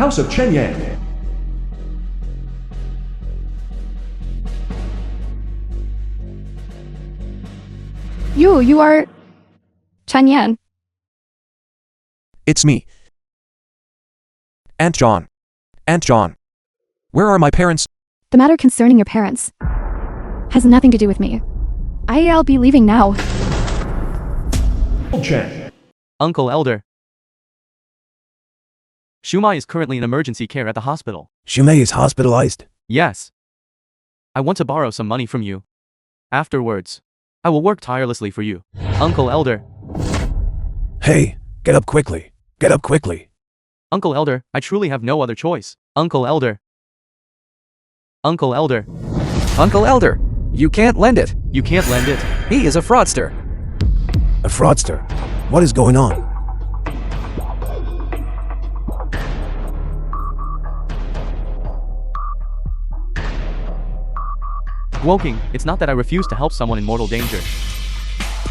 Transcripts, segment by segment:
House of Chen Yan. You are Chen Yan. It's me. Aunt John. Aunt John. Where are my parents? The matter concerning your parents has nothing to do with me. I'll be leaving now. Chen. Uncle Elder. Shumai is currently in emergency care at the hospital. Shumei is hospitalized. Yes. I want to borrow some money from you. Afterwards, I will work tirelessly for you. Uncle Elder. Hey, get up quickly. Get up quickly. Uncle Elder, I truly have no other choice. Uncle Elder. Uncle Elder. Uncle Elder, you can't lend it. You can't lend it. He is a fraudster. A fraudster. What is going on? Woking, it's not that I refuse to help someone in mortal danger,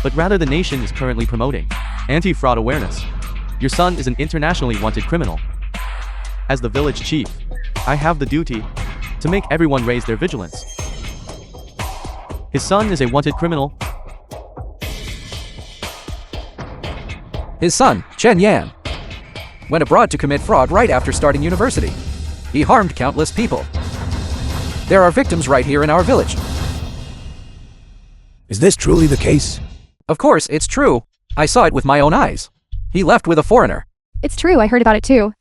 but rather the nation is currently promoting anti-fraud awareness. Your son is an internationally wanted criminal. As the village chief, I have the duty to make everyone raise their vigilance. His son is a wanted criminal. His son, Chen Yan, went abroad to commit fraud right after starting university. He harmed countless people. There are victims right here in our village. Is this truly the case? Of course, it's true. I saw it with my own eyes. He left with a foreigner. It's true, I heard about it too.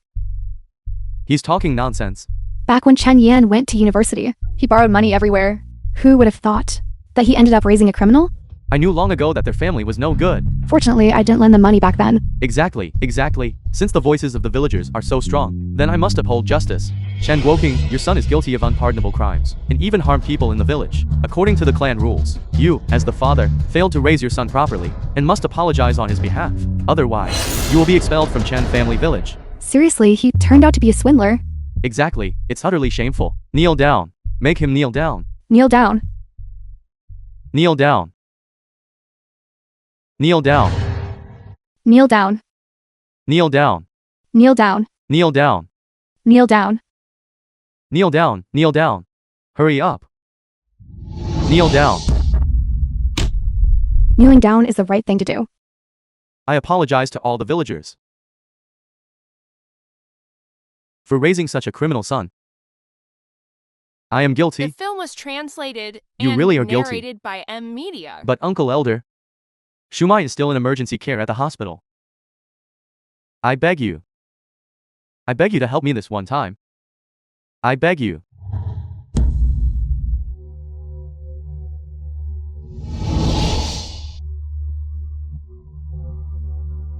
He's talking nonsense. Back when Chen Yan went to university, he borrowed money everywhere. Who would have thought that he ended up raising a criminal? I knew long ago that their family was no good. Fortunately, I didn't lend them money back then. Exactly. Since the voices of the villagers are so strong, then I must uphold justice. Chen Guoqing, your son is guilty of unpardonable crimes, and even harmed people in the village. According to the clan rules, you, as the father, failed to raise your son properly, and must apologize on his behalf. Otherwise, you will be expelled from Chen family village. Seriously, he turned out to be a swindler. Exactly. It's utterly shameful. Kneel down. Make him kneel down. Kneel down. Kneel down. Kneel down. Kneel down. Kneel down. Kneel down. Kneel down. Kneel down. Kneel down. Kneel down. Hurry up. Kneel down. Kneeling down is the right thing to do. I apologize to all the villagers for raising such a criminal son. I am guilty. The film was translated You and really are guilty. narrated by M Media. But Uncle Elder, Shumai is still in emergency care at the hospital. I beg you. I beg you to help me this one time. I beg you.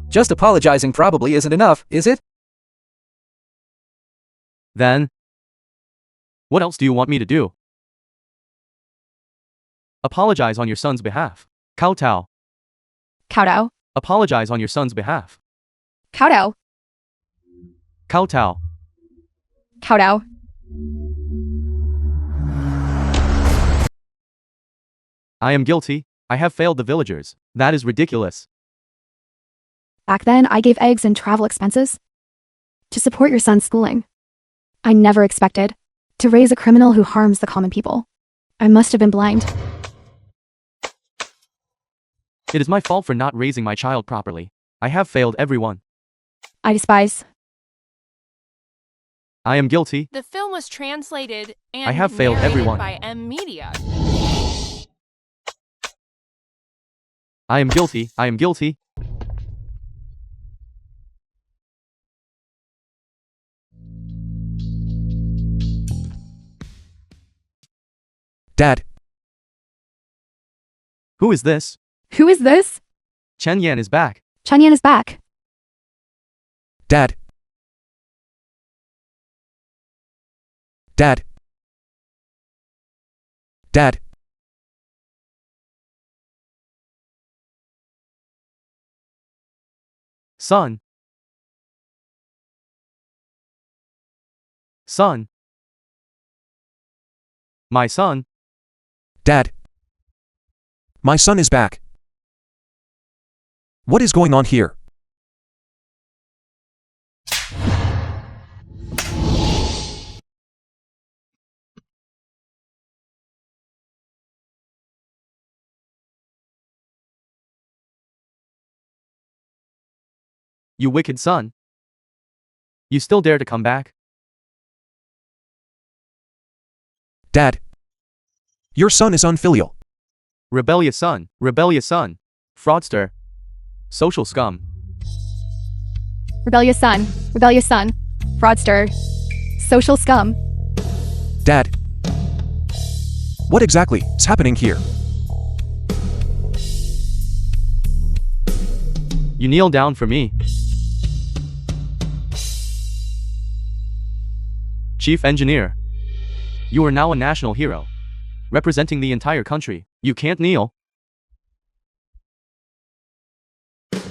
Just apologizing probably isn't enough, is it? Then, what else do you want me to do? Apologize on your son's behalf. Kowtow. Kowtow. Apologize on your son's behalf. Kowtow. Kowtow. Kowtow. I am guilty. I have failed the villagers. That is ridiculous. Back then, I gave eggs and travel expenses to support your son's schooling. I never expected to raise a criminal who harms the common people. I must have been blind. It is my fault for not raising my child properly. I have failed everyone. I despise. I am guilty. The film was translated and I have failed narrated everyone. by M Media. I am guilty. I am guilty. Dad. Who is this? Who is this? Chen Yan is back. Chen Yan is back. Dad. Dad. Dad. Son. Son. My son. Dad. My son is back. What is going on here? You wicked son. You still dare to come back? Dad. Your son is unfilial. Rebellious son, fraudster, social scum. Rebellious son, fraudster, social scum. Dad. What exactly is happening here? You kneel down for me. Chief Engineer. You are now a national hero, representing the entire country. You can't kneel.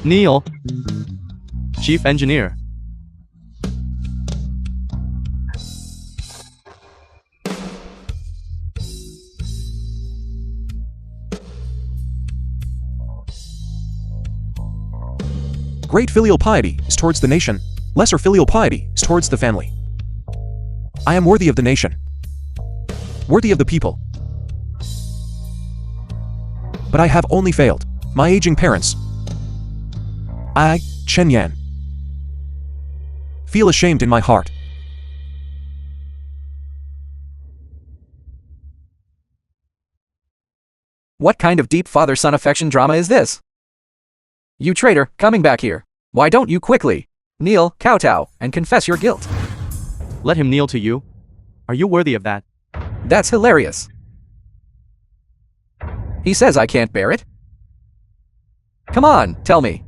Kneel. Chief Engineer. Great filial piety is towards the nation, lesser filial piety is towards the family. I am worthy of the nation, worthy of the people. But I have only failed my aging parents. I, Chen Yan, feel ashamed in my heart. What kind of deep father-son affection drama is this? You traitor, coming back here. Why don't you quickly kneel, kowtow, and confess your guilt? Let him kneel to you. Are you worthy of that? That's hilarious. He says I can't bear it. Come on, tell me.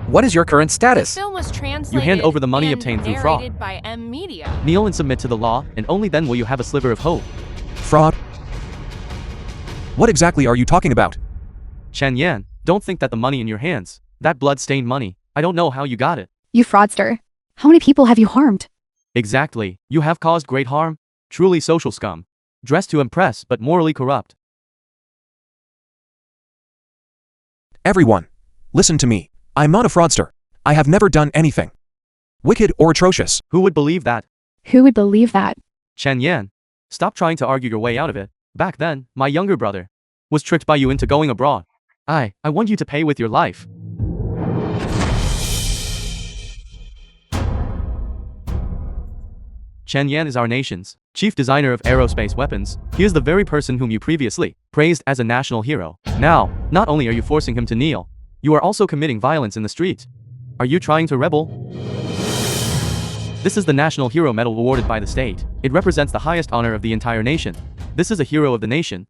What is your current status? Film was translated You hand over the money and obtained through fraud. narrated by M Media. Kneel and submit to the law, and only then will you have a sliver of hope. Fraud? What exactly are you talking about? Chen Yan, don't think that the money in your hands, that blood-stained money, I don't know how you got it. You fraudster. How many people have you harmed? Exactly, you have caused great harm. Truly social scum. Dressed to impress but morally corrupt. Everyone, listen to me. I'm not a fraudster. I have never done anything wicked or atrocious. Who would believe that? Who would believe that? Chen Yan, stop trying to argue your way out of it. Back then, my younger brother was tricked by you into going abroad. I want you to pay with your life. Chen Yan is our nation's chief designer of aerospace weapons. He is the very person whom you previously praised as a national hero. Now, not only are you forcing him to kneel, you are also committing violence in the street. Are you trying to rebel? This is the National Hero Medal awarded by the state. It represents the highest honor of the entire nation. This is a hero of the nation.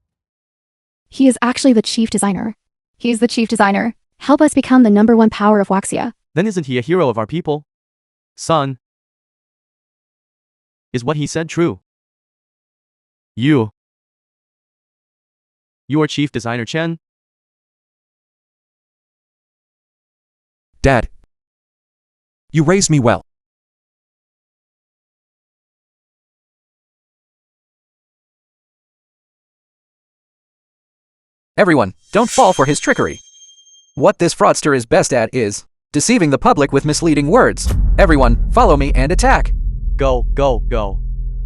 He is actually the chief designer. He's the chief designer. Help us become the #1 power of Waxia. Then isn't he a hero of our people? Son. Is what he said true? You are chief designer Chen? Dad. You raised me well. Everyone, don't fall for his trickery. What this fraudster is best at is deceiving the public with misleading words. Everyone, follow me and attack. Go, go, go.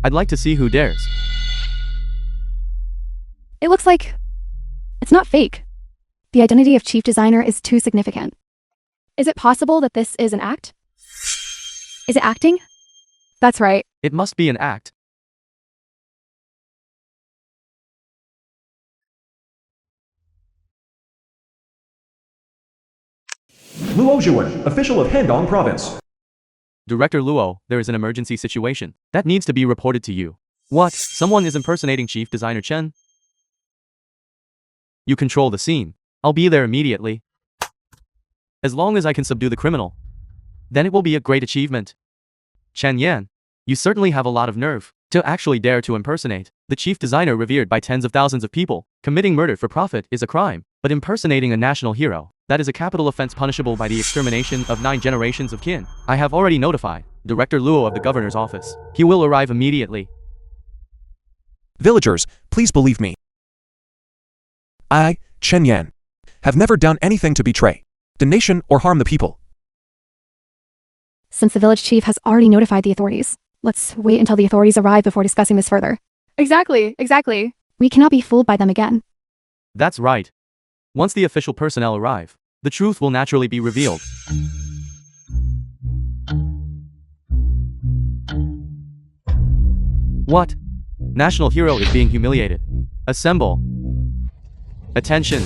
I'd like to see who dares. It looks like it's not fake. The identity of chief designer is too significant. Is it possible that this is an act? Is it acting? That's right. It must be an act. Luo Zhuan, official of Hendong Province. Director Luo, there is an emergency situation that needs to be reported to you. What? Someone is impersonating Chief Designer Chen? You control the scene. I'll be there immediately. As long as I can subdue the criminal, then it will be a great achievement. Chen Yan, you certainly have a lot of nerve to actually dare to impersonate the chief designer revered by tens of thousands of people. Committing murder for profit is a crime, but impersonating a national hero, that is a capital offense punishable by the extermination of 9 generations of kin. I have already notified Director Luo of the governor's office. He will arrive immediately. Villagers, please believe me. I, Chen Yan, have never done anything to betray the nation or harm the people. Since the village chief has already notified the authorities, let's wait until the authorities arrive before discussing this further. Exactly. We cannot be fooled by them again. That's right. Once the official personnel arrive, the truth will naturally be revealed. What? National hero is being humiliated. Assemble. Attention.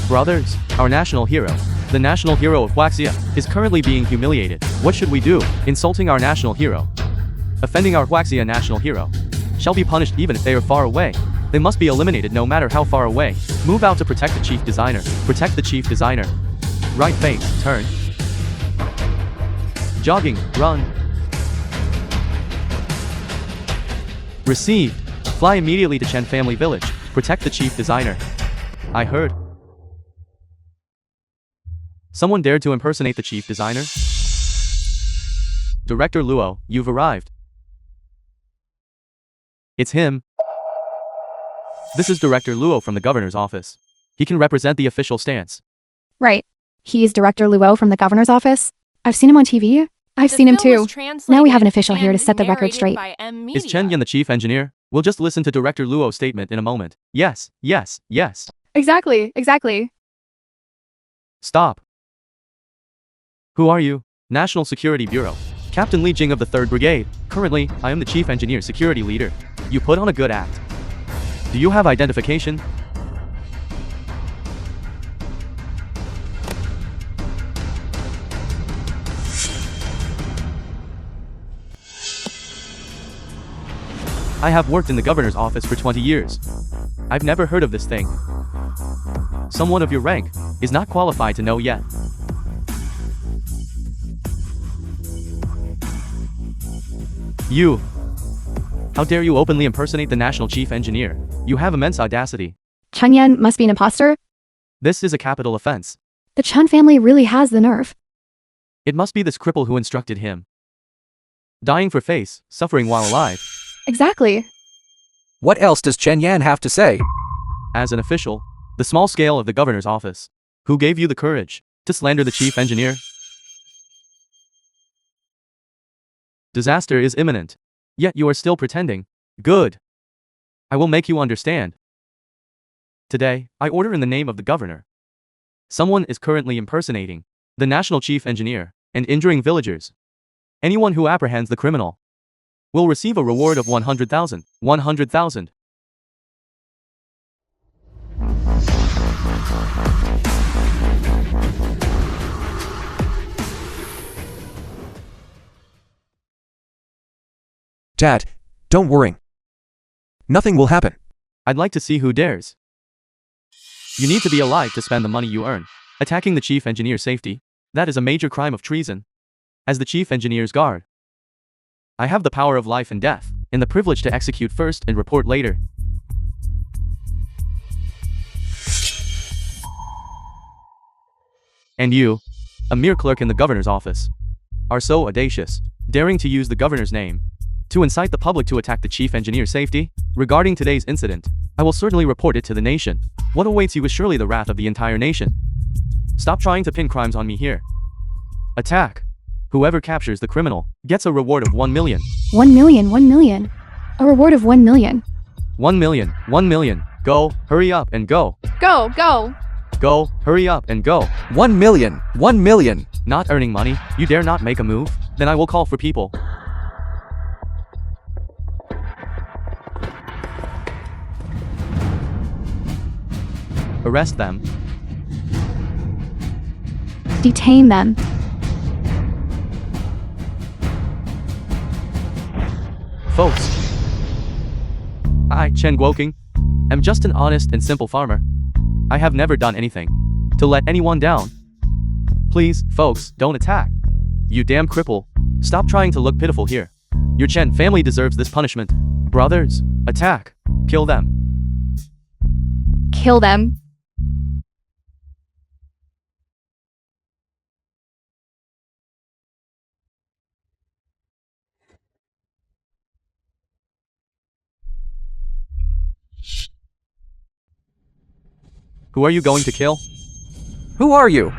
Brothers, our national hero, the national hero of Huaxia, is currently being humiliated. What should we do? Insulting our national hero, offending our Huaxia national hero, shall be punished even if they are far away. They must be eliminated no matter how far away. Move out to protect the chief designer. Protect the chief designer. Right face, turn. Jogging, run. Received. Fly immediately to Chen Family Village. Protect the chief designer. I heard. Someone dared to impersonate the chief designer? Director Luo, you've arrived. It's him. This is Director Luo from the governor's office. He can represent the official stance. Right. He's Director Luo from the governor's office. I've seen him on TV. I've The seen him film was too. Now we have an translated official here to and set the record narrated straight. by M. Is Chen Media. Yan the chief engineer? We'll just listen to Director Luo's statement in a moment. Yes, yes, yes. Exactly. Stop. Who are you? National Security Bureau. Captain Li Jing of the 3rd Brigade. Currently, I am the Chief Engineer Security Leader. You put on a good act. Do you have identification? I have worked in the governor's office for 20 years. I've never heard of this thing. Someone of your rank is not qualified to know yet. You. How dare you openly impersonate the national chief engineer? You have immense audacity. Chen Yan must be an impostor. This is a capital offense. The Chen family really has the nerve. It must be this cripple who instructed him. Dying for face, suffering while alive. Exactly. What else does Chen Yan have to say? As an official, the small scale of the governor's office. Who gave you the courage to slander the chief engineer? Disaster is imminent. Yet you are still pretending. Good. I will make you understand. Today, I order in the name of the governor. Someone is currently impersonating the national chief engineer and injuring villagers. Anyone who apprehends the criminal will receive a reward of 100,000. 100,000. Dad, don't worry. Nothing will happen. I'd like to see who dares. You need to be alive to spend the money you earn. Attacking the chief engineer's safety, that is a major crime of treason. As the chief engineer's guard, I have the power of life and death, and the privilege to execute first and report later. And you, a mere clerk in the governor's office, are so audacious, daring to use the governor's name to incite the public to attack the chief engineer's safety. Regarding today's incident, I will certainly report it to the nation. What awaits you is surely the wrath of the entire nation. Stop trying to pin crimes on me here. Attack. Whoever captures the criminal gets a reward of 1 million. 1 million, 1 million. A reward of 1 million. 1 million, 1 million. Go, hurry up and go. Go. Go, hurry up and go. 1 million, 1 million. Not earning money? You dare not make a move? Then I will call for people. Arrest them. Detain them. Folks. I, Chen Guoking, am just an honest and simple farmer. I have never done anything to let anyone down. Please, folks, don't attack. You damn cripple. Stop trying to look pitiful here. Your Chen family deserves this punishment. Brothers, attack. Kill them. Kill them. Who are you going to kill? Who are you?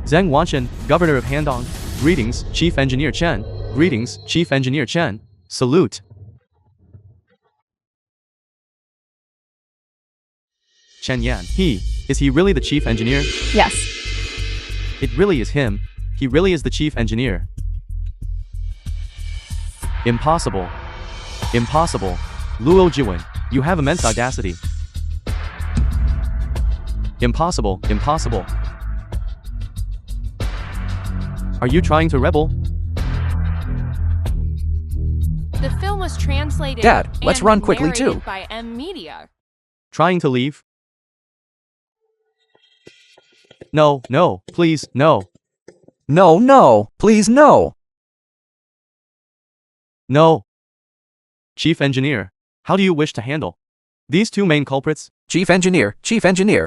Zheng Wanchen, Governor of Handong. Greetings, Chief Engineer Chen. Greetings, Chief Engineer Chen. Salute. Chen Yan. Is he really the Chief Engineer? Yes. It really is him. He really is the chief engineer. Impossible. Impossible. Luo Jiwen, you have immense audacity. Impossible, impossible. Are you trying to rebel? The film was translated Dad, let's and run quickly narrated too. by M Media. Trying to leave? No, no, please, no. No, no, please no. No. Chief Engineer, how do you wish to handle these two main culprits? Chief Engineer,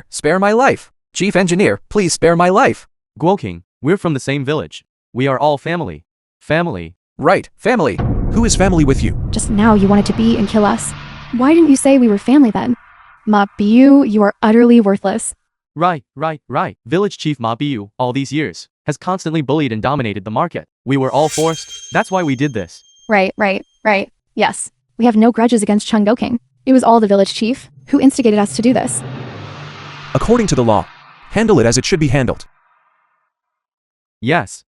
spare my life. Chief Engineer, please spare my life. Guoking, we're from the same village. We are all family. Family. Right, family. Who is family with you? Just now you wanted to beat and kill us. Why didn't you say we were family then? Ma Biu, you are utterly worthless. Right. Village Chief Ma Biu, all these years, has constantly bullied and dominated the market. We were all forced. That's why we did this. Right. Yes. We have no grudges against Chung Goking. It was all the village chief who instigated us to do this. According to the law, handle it as it should be handled. Yes.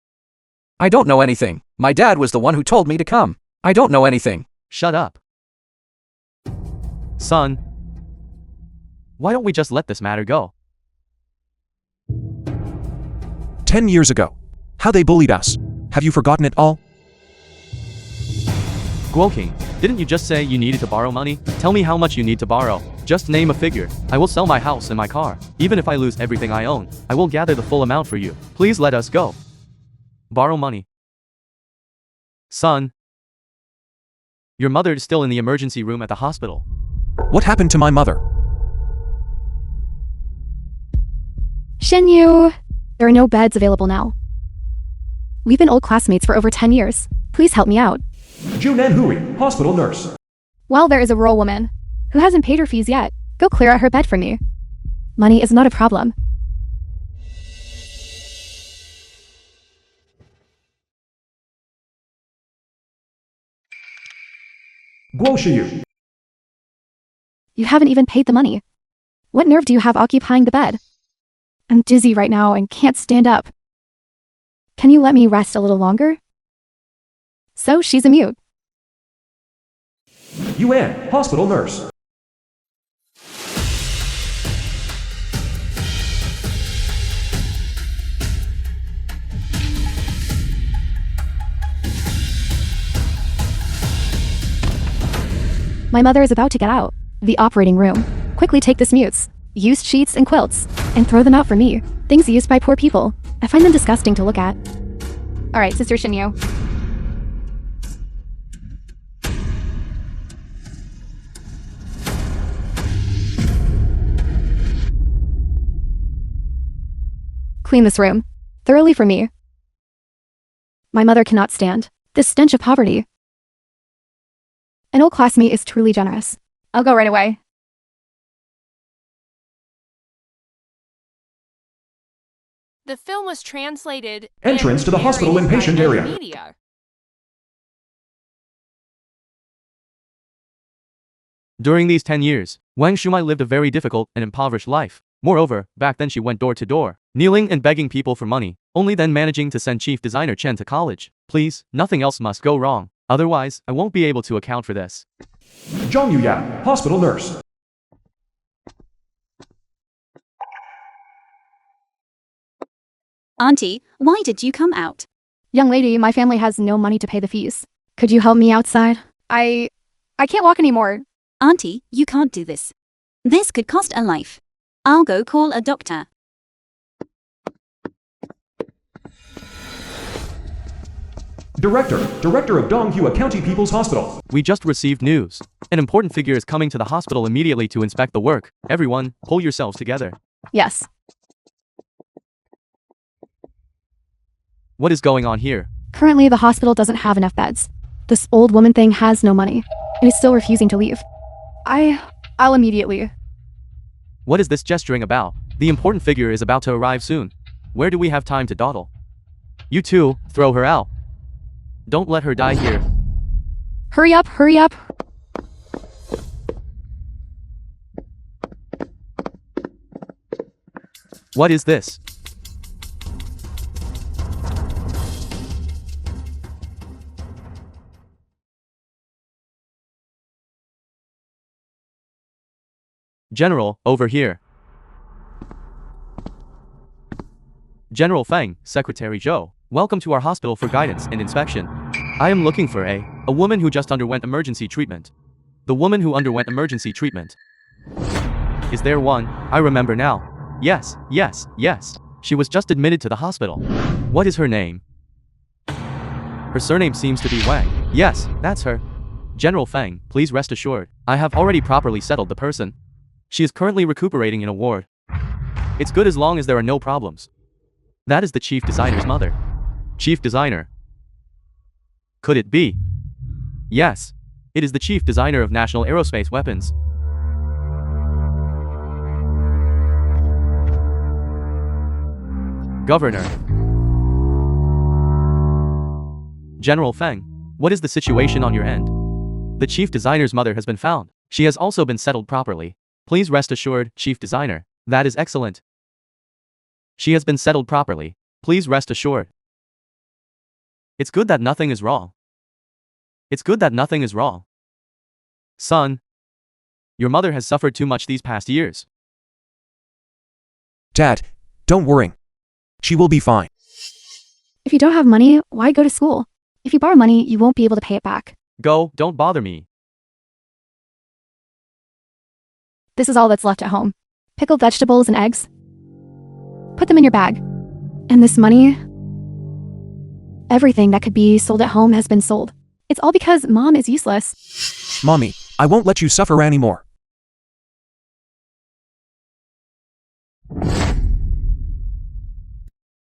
I don't know anything. My dad was the one who told me to come. I don't know anything. Shut up. Son. Why don't we just let this matter go? 10 years ago. How they bullied us. Have you forgotten it all? Guoking, didn't you just say you needed to borrow money? Tell me how much you need to borrow. Just name a figure. I will sell my house and my car. Even if I lose everything I own, I will gather the full amount for you. Please let us go. Borrow money. Son. Your mother is still in the emergency room at the hospital. What happened to my mother? Shenyu, there are no beds available now. We've been old classmates for over 10 years. Please help me out. Junan Hui, hospital nurse. Well, there is a rural woman who hasn't paid her fees yet. Go clear out her bed for me. Money is not a problem. Guo Shiyu. You haven't even paid the money. What nerve do you have occupying the bed? I'm dizzy right now and can't stand up. Can you let me rest a little longer? So she's a mute. Yuan, hospital nurse. My mother is about to get out. The operating room. Quickly take this mutes. Used sheets and quilts. And throw them out for me. Things used by poor people. I find them disgusting to look at. Alright, Sister Shinyu. Clean this room. Thoroughly for me. My mother cannot stand this stench of poverty. An old classmate is truly generous. I'll go right away. The film was translated Entrance and to the hospital narrated by inpatient M area. Media. During these 10 years, Wang Shumai lived a very difficult and impoverished life. Moreover, back then she went door to door, kneeling and begging people for money, only then managing to send chief designer Chen to college. Please, nothing else must go wrong. Otherwise, I won't be able to account for this. Zhang Yuya, hospital nurse. Auntie, why did you come out? Young lady, my family has no money to pay the fees. Could you help me outside? I can't walk anymore. Auntie, you can't do this. This could cost a life. I'll go call a doctor. Director of Donghua County People's Hospital. We just received news. An important figure is coming to the hospital immediately to inspect the work. Everyone, pull yourselves together. Yes. What is going on here? Currently, the hospital doesn't have enough beds. This old woman thing has no money and is still refusing to leave. I'll immediately. What is this gesturing about? The important figure is about to arrive soon. Where do we have time to dawdle? You two, throw her out. Don't let her die here. Hurry up, hurry up. What is this? General, over here. General Feng, Secretary Zhou, welcome to our hospital for guidance and inspection. I am looking for a woman who just underwent emergency treatment. The woman who underwent emergency treatment. Is there one? I remember now. Yes. She was just admitted to the hospital. What is her name? Her surname seems to be Wang. Yes, that's her. General Feng, please rest assured, I have already properly settled the person. She is currently recuperating in a ward. It's good as long as there are no problems. That is the chief designer's mother. Chief designer. Could it be? Yes. It is the chief designer of National Aerospace Weapons. Governor. General Feng, what is the situation on your end? The chief designer's mother has been found. She has also been settled properly. Please rest assured, chief designer. That is excellent. She has been settled properly. Please rest assured. It's good that nothing is wrong. It's good that nothing is wrong. Son, your mother has suffered too much these past years. Dad, don't worry. She will be fine. If you don't have money, why go to school? If you borrow money, you won't be able to pay it back. Go, don't bother me. This is all that's left at home. Pickled vegetables and eggs. Put them in your bag. And this money, everything that could be sold at home has been sold. It's all because Mom is useless. Mommy, I won't let you suffer anymore.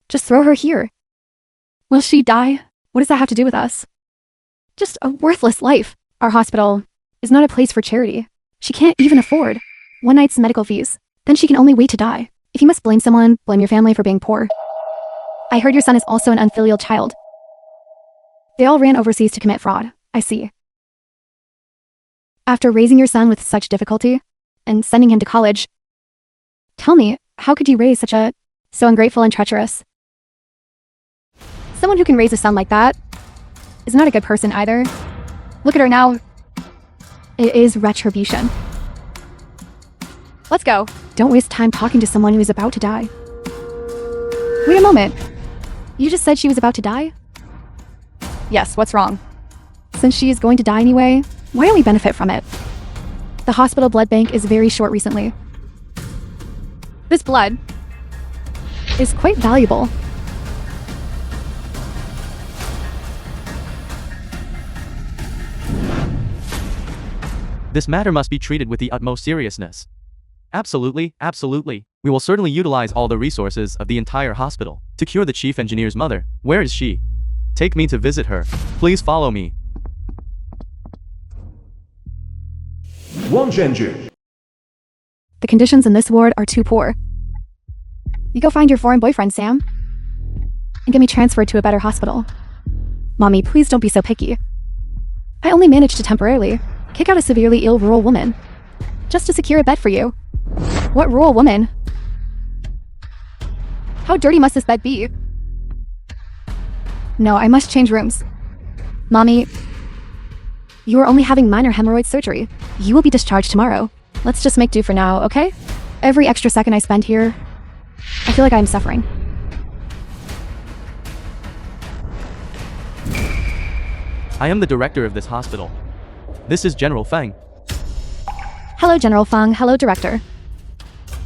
Just throw her here. Will she die? What does that have to do with us? Just a worthless life. Our hospital is not a place for charity. She can't even afford one night's medical fees. Then she can only wait to die. If you must blame someone, blame your family for being poor. I heard your son is also an unfilial child. They all ran overseas to commit fraud. I see. After raising your son with such difficulty and sending him to college, tell me, how could you raise so ungrateful and treacherous? Someone who can raise a son like that is not a good person either. Look at her now. It is retribution. Let's go. Don't waste time talking to someone who is about to die. Wait a moment. You just said she was about to die? Yes, what's wrong? Since she is going to die anyway, why don't we benefit from it? The hospital blood bank is very short recently. This blood is quite valuable. This matter must be treated with the utmost seriousness. Absolutely. We will certainly utilize all the resources of the entire hospital to cure the chief engineer's mother. Where is she? Take me to visit her. Please follow me. Wangzhenju. The conditions in this ward are too poor. You go find your foreign boyfriend, Sam, and get me transferred to a better hospital. Mommy, please don't be so picky. I only managed to temporarily kick out a severely ill rural woman just to secure a bed for you. What rural woman? How dirty must this bed be? No, I must change rooms. Mommy, you are only having minor hemorrhoid surgery. You will be discharged tomorrow. Let's just make do for now, okay? Every extra second I spend here, I feel like I'm suffering. I am the director of this hospital. This is General Feng. Hello, General Feng. Hello, Director.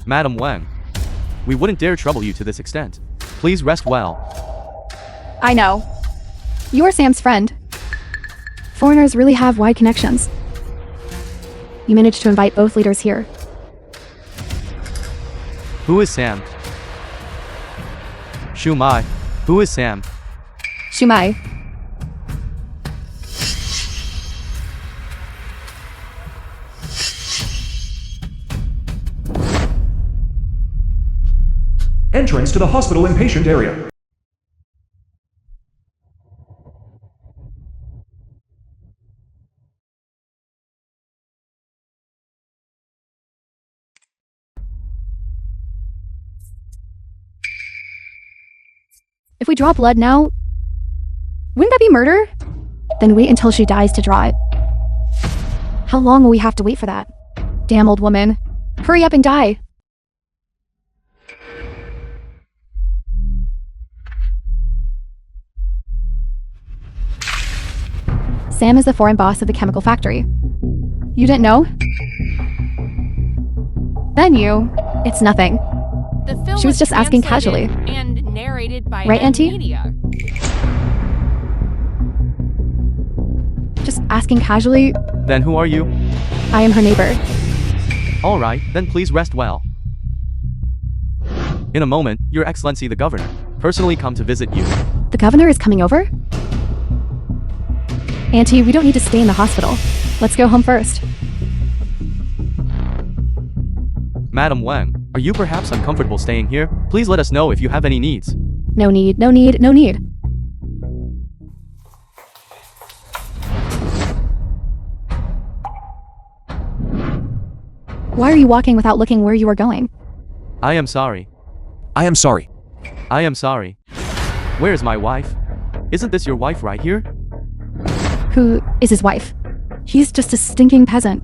Madam Wang. We wouldn't dare trouble you to this extent. Please rest well. I know. You're Sam's friend. Foreigners really have wide connections. You managed to invite both leaders here. Who is Sam? Shumai. Who is Sam? Shumai. Entrance to the hospital inpatient area. If we draw blood now, wouldn't that be murder? Then wait until she dies to draw it. How long will we have to wait for that? Damn old woman. Hurry up and die. Sam is the foreign boss of the chemical factory. You didn't know? It's nothing. The film She was just asking casually. and narrated by Right, Auntie? Media. Just asking casually. Then who are you? I am her neighbor. Alright, then please rest well. In a moment, Your Excellency the Governor, personally come to visit you. The governor is coming over? Auntie, we don't need to stay in the hospital. Let's go home first. Madam Wang, are you perhaps uncomfortable staying here? Please let us know if you have any needs. No need, no need, no need. Why are you walking without looking where you are going? I am sorry. I am sorry. I am sorry. Where is my wife? Isn't this your wife right here? Who is his wife? He's just a stinking peasant.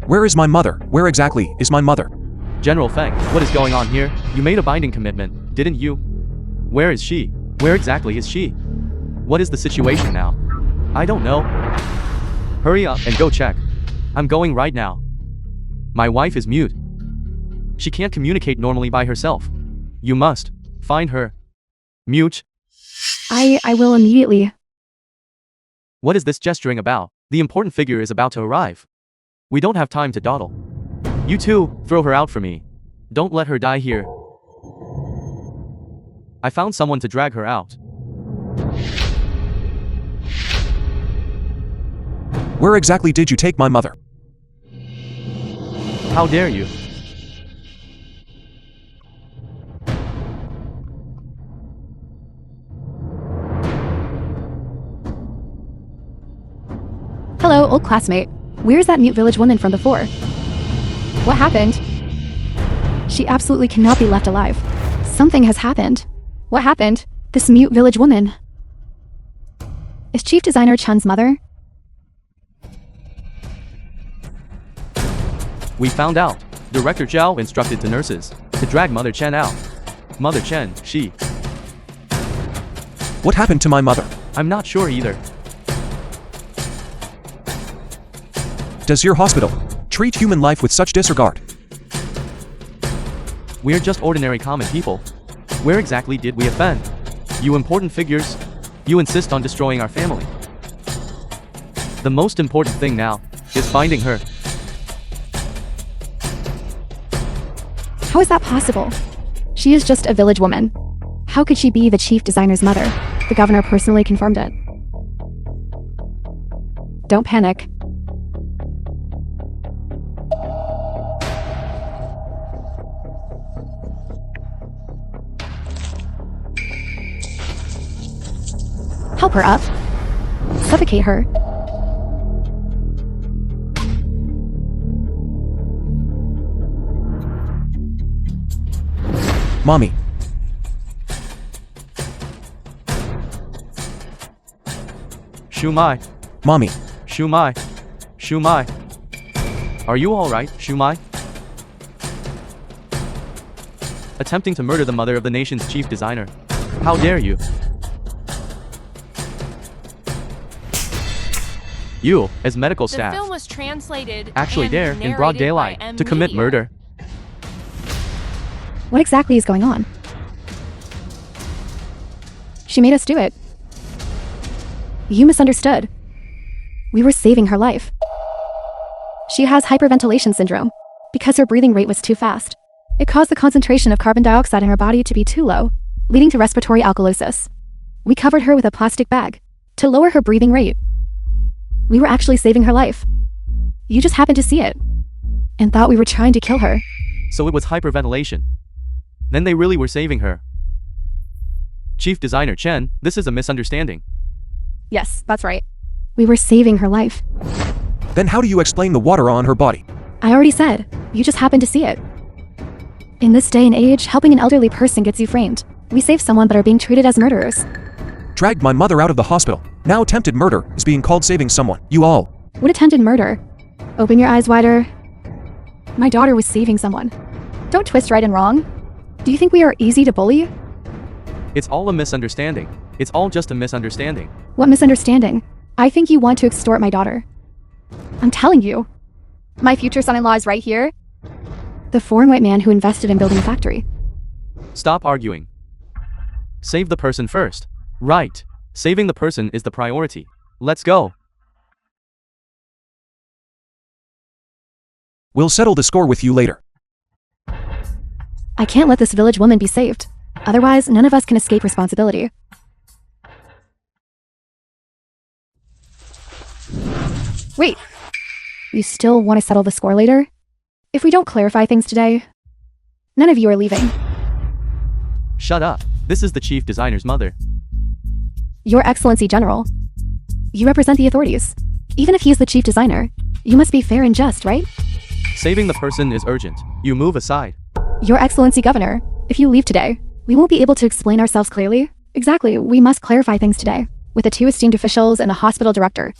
Where is my mother? Where exactly is my mother? General Feng, what is going on here? You made a binding commitment, didn't you? Where is she? Where exactly is she? What is the situation now? I don't know. Hurry up and go check. I'm going right now. My wife is mute. She can't communicate normally by herself. You must find her. Mute. I will immediately. What is this gesturing about? The important figure is about to arrive. We don't have time to dawdle. You two, throw her out for me. Don't let her die here. I found someone to drag her out. Where exactly did you take my mother? How dare you? Hello, old classmate. Where's that mute village woman from before? What happened? She absolutely cannot be left alive. Something has happened. What happened? This mute village woman. Is Chief Designer Chun's mother? We found out. Director Zhao instructed the nurses to drag Mother Chen out. Mother Chen, she. What happened to my mother? I'm not sure either. Does your hospital treat human life with such disregard? We're just ordinary common people. Where exactly did we offend? You important figures, you insist on destroying our family. The most important thing now is finding her. How is that possible? She is just a village woman. How could she be the chief designer's mother? The governor personally confirmed it. Don't panic. Help her up. Suffocate her. Mommy. Shumai. Mommy. Shumai. Shumai. Are you alright, Shumai? Attempting to murder the mother of the nation's chief designer. How dare you? You, as medical The staff, film was translated actually and dare, in broad narrated daylight, by to commit Media. murder. What exactly is going on? She made us do it. You misunderstood. We were saving her life. She has hyperventilation syndrome because her breathing rate was too fast. It caused the concentration of carbon dioxide in her body to be too low, leading to respiratory alkalosis. We covered her with a plastic bag to lower her breathing rate. We were actually saving her life. You just happened to see it and thought we were trying to kill her. So it was hyperventilation. Then they really were saving her. Chief Designer Chen, this is a misunderstanding. Yes, that's right. We were saving her life. Then how do you explain the water on her body? I already said, you just happened to see it. In this day and age, helping an elderly person gets you framed. We save someone but are being treated as murderers. Dragged my mother out of the hospital. Now attempted murder is being called saving someone. You all. What attempted murder? Open your eyes wider. My daughter was saving someone. Don't twist right and wrong. Do you think we are easy to bully? It's all a misunderstanding. It's all just a misunderstanding. What misunderstanding? I think you want to extort my daughter. I'm telling you. My future son-in-law is right here. The foreign white man who invested in building a factory. Stop arguing. Save the person first. Right. Saving the person is the priority. Let's go. We'll settle the score with you later. I can't let this village woman be saved. Otherwise, none of us can escape responsibility. Wait. You still want to settle the score later? If we don't clarify things today, none of you are leaving. Shut up. This is the chief designer's mother. Your Excellency General. You represent the authorities. Even if he is the chief designer, you must be fair and just, right? Saving the person is urgent. You move aside. Your Excellency Governor, if you leave today, we won't be able to explain ourselves clearly. Exactly, we must clarify things today, with the two esteemed officials and a hospital director,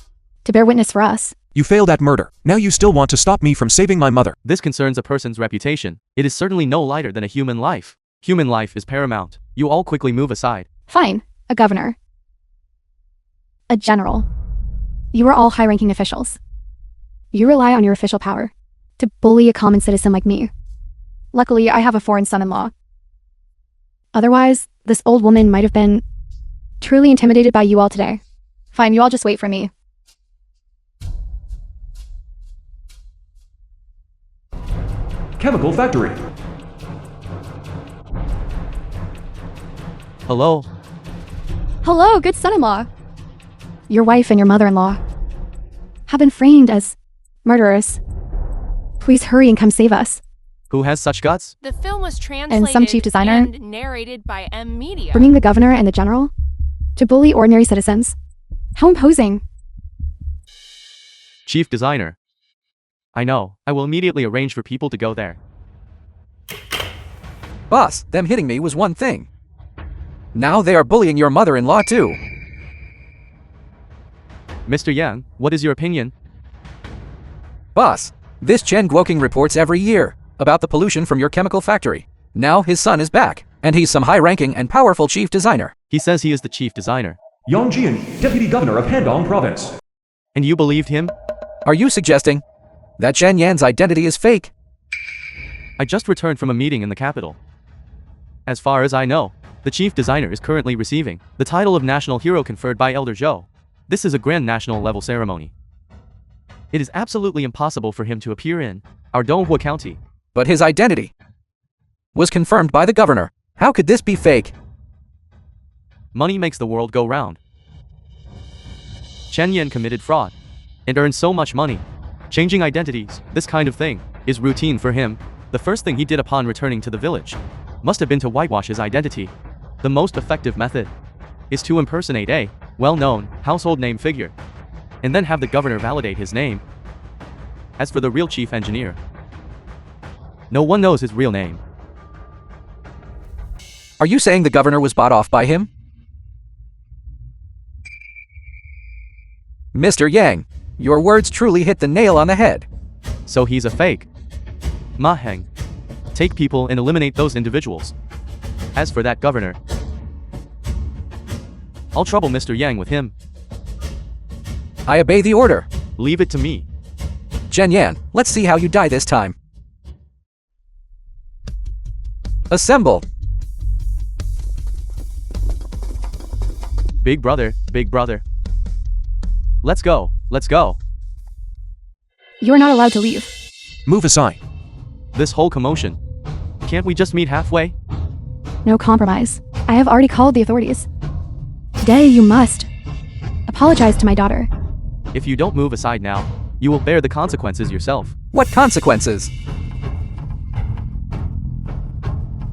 to bear witness for us. You failed at murder. Now you still want to stop me from saving my mother. This concerns a person's reputation. It is certainly no lighter than a human life. Human life is paramount. You all quickly move aside. Fine, a governor. A general. You are all high-ranking officials. You rely on your official power to bully a common citizen like me. Luckily, I have a foreign son-in-law. Otherwise, this old woman might have been truly intimidated by you all today. Fine, you all just wait for me. Chemical factory. Hello? Hello, good son-in-law. Your wife and your mother-in-law have been framed as murderers. Please hurry and come save us. Who has such guts? The film was translated some chief designer and narrated by M Media. Bringing the governor and the general to bully ordinary citizens. How imposing. Chief designer. I know. I will immediately arrange for people to go there. Boss, them hitting me was one thing. Now they are bullying your mother-in-law too. Mr. Yang, what is your opinion? Boss, this Chen Guoking reports every year about the pollution from your chemical factory. Now his son is back, and he's some high-ranking and powerful chief designer. He says he is the chief designer. Yang Jian, Deputy Governor of Handong Province. And you believed him? Are you suggesting that Chen Yan's identity is fake? I just returned from a meeting in the capital. As far as I know, the chief designer is currently receiving the title of national hero conferred by Elder Zhou. This is a grand national level ceremony. It is absolutely impossible for him to appear in our Donghua County. But his identity was confirmed by the governor. How could this be fake? Money makes the world go round. Chen Yan committed fraud and earned so much money. Changing identities, this kind of thing, is routine for him. The first thing he did upon returning to the village must have been to whitewash his identity. The most effective method is to impersonate a well-known household name figure and then have the governor validate his name. As for the real chief engineer, no one knows his real name. Are you saying the governor was bought off by him? Mr. Yang, your words truly hit the nail on the head. So he's a fake. Ma Heng. Take people and eliminate those individuals. As for that governor, I'll trouble Mr. Yang with him. I obey the order. Leave it to me. Chen Yan, let's see how you die this time. Assemble. Big brother, big brother. Let's go, let's go. You are not allowed to leave. Move aside. This whole commotion. Can't we just meet halfway? No compromise. I have already called the authorities. Today you must apologize to my daughter. If you don't move aside now, you will bear the consequences yourself. What consequences?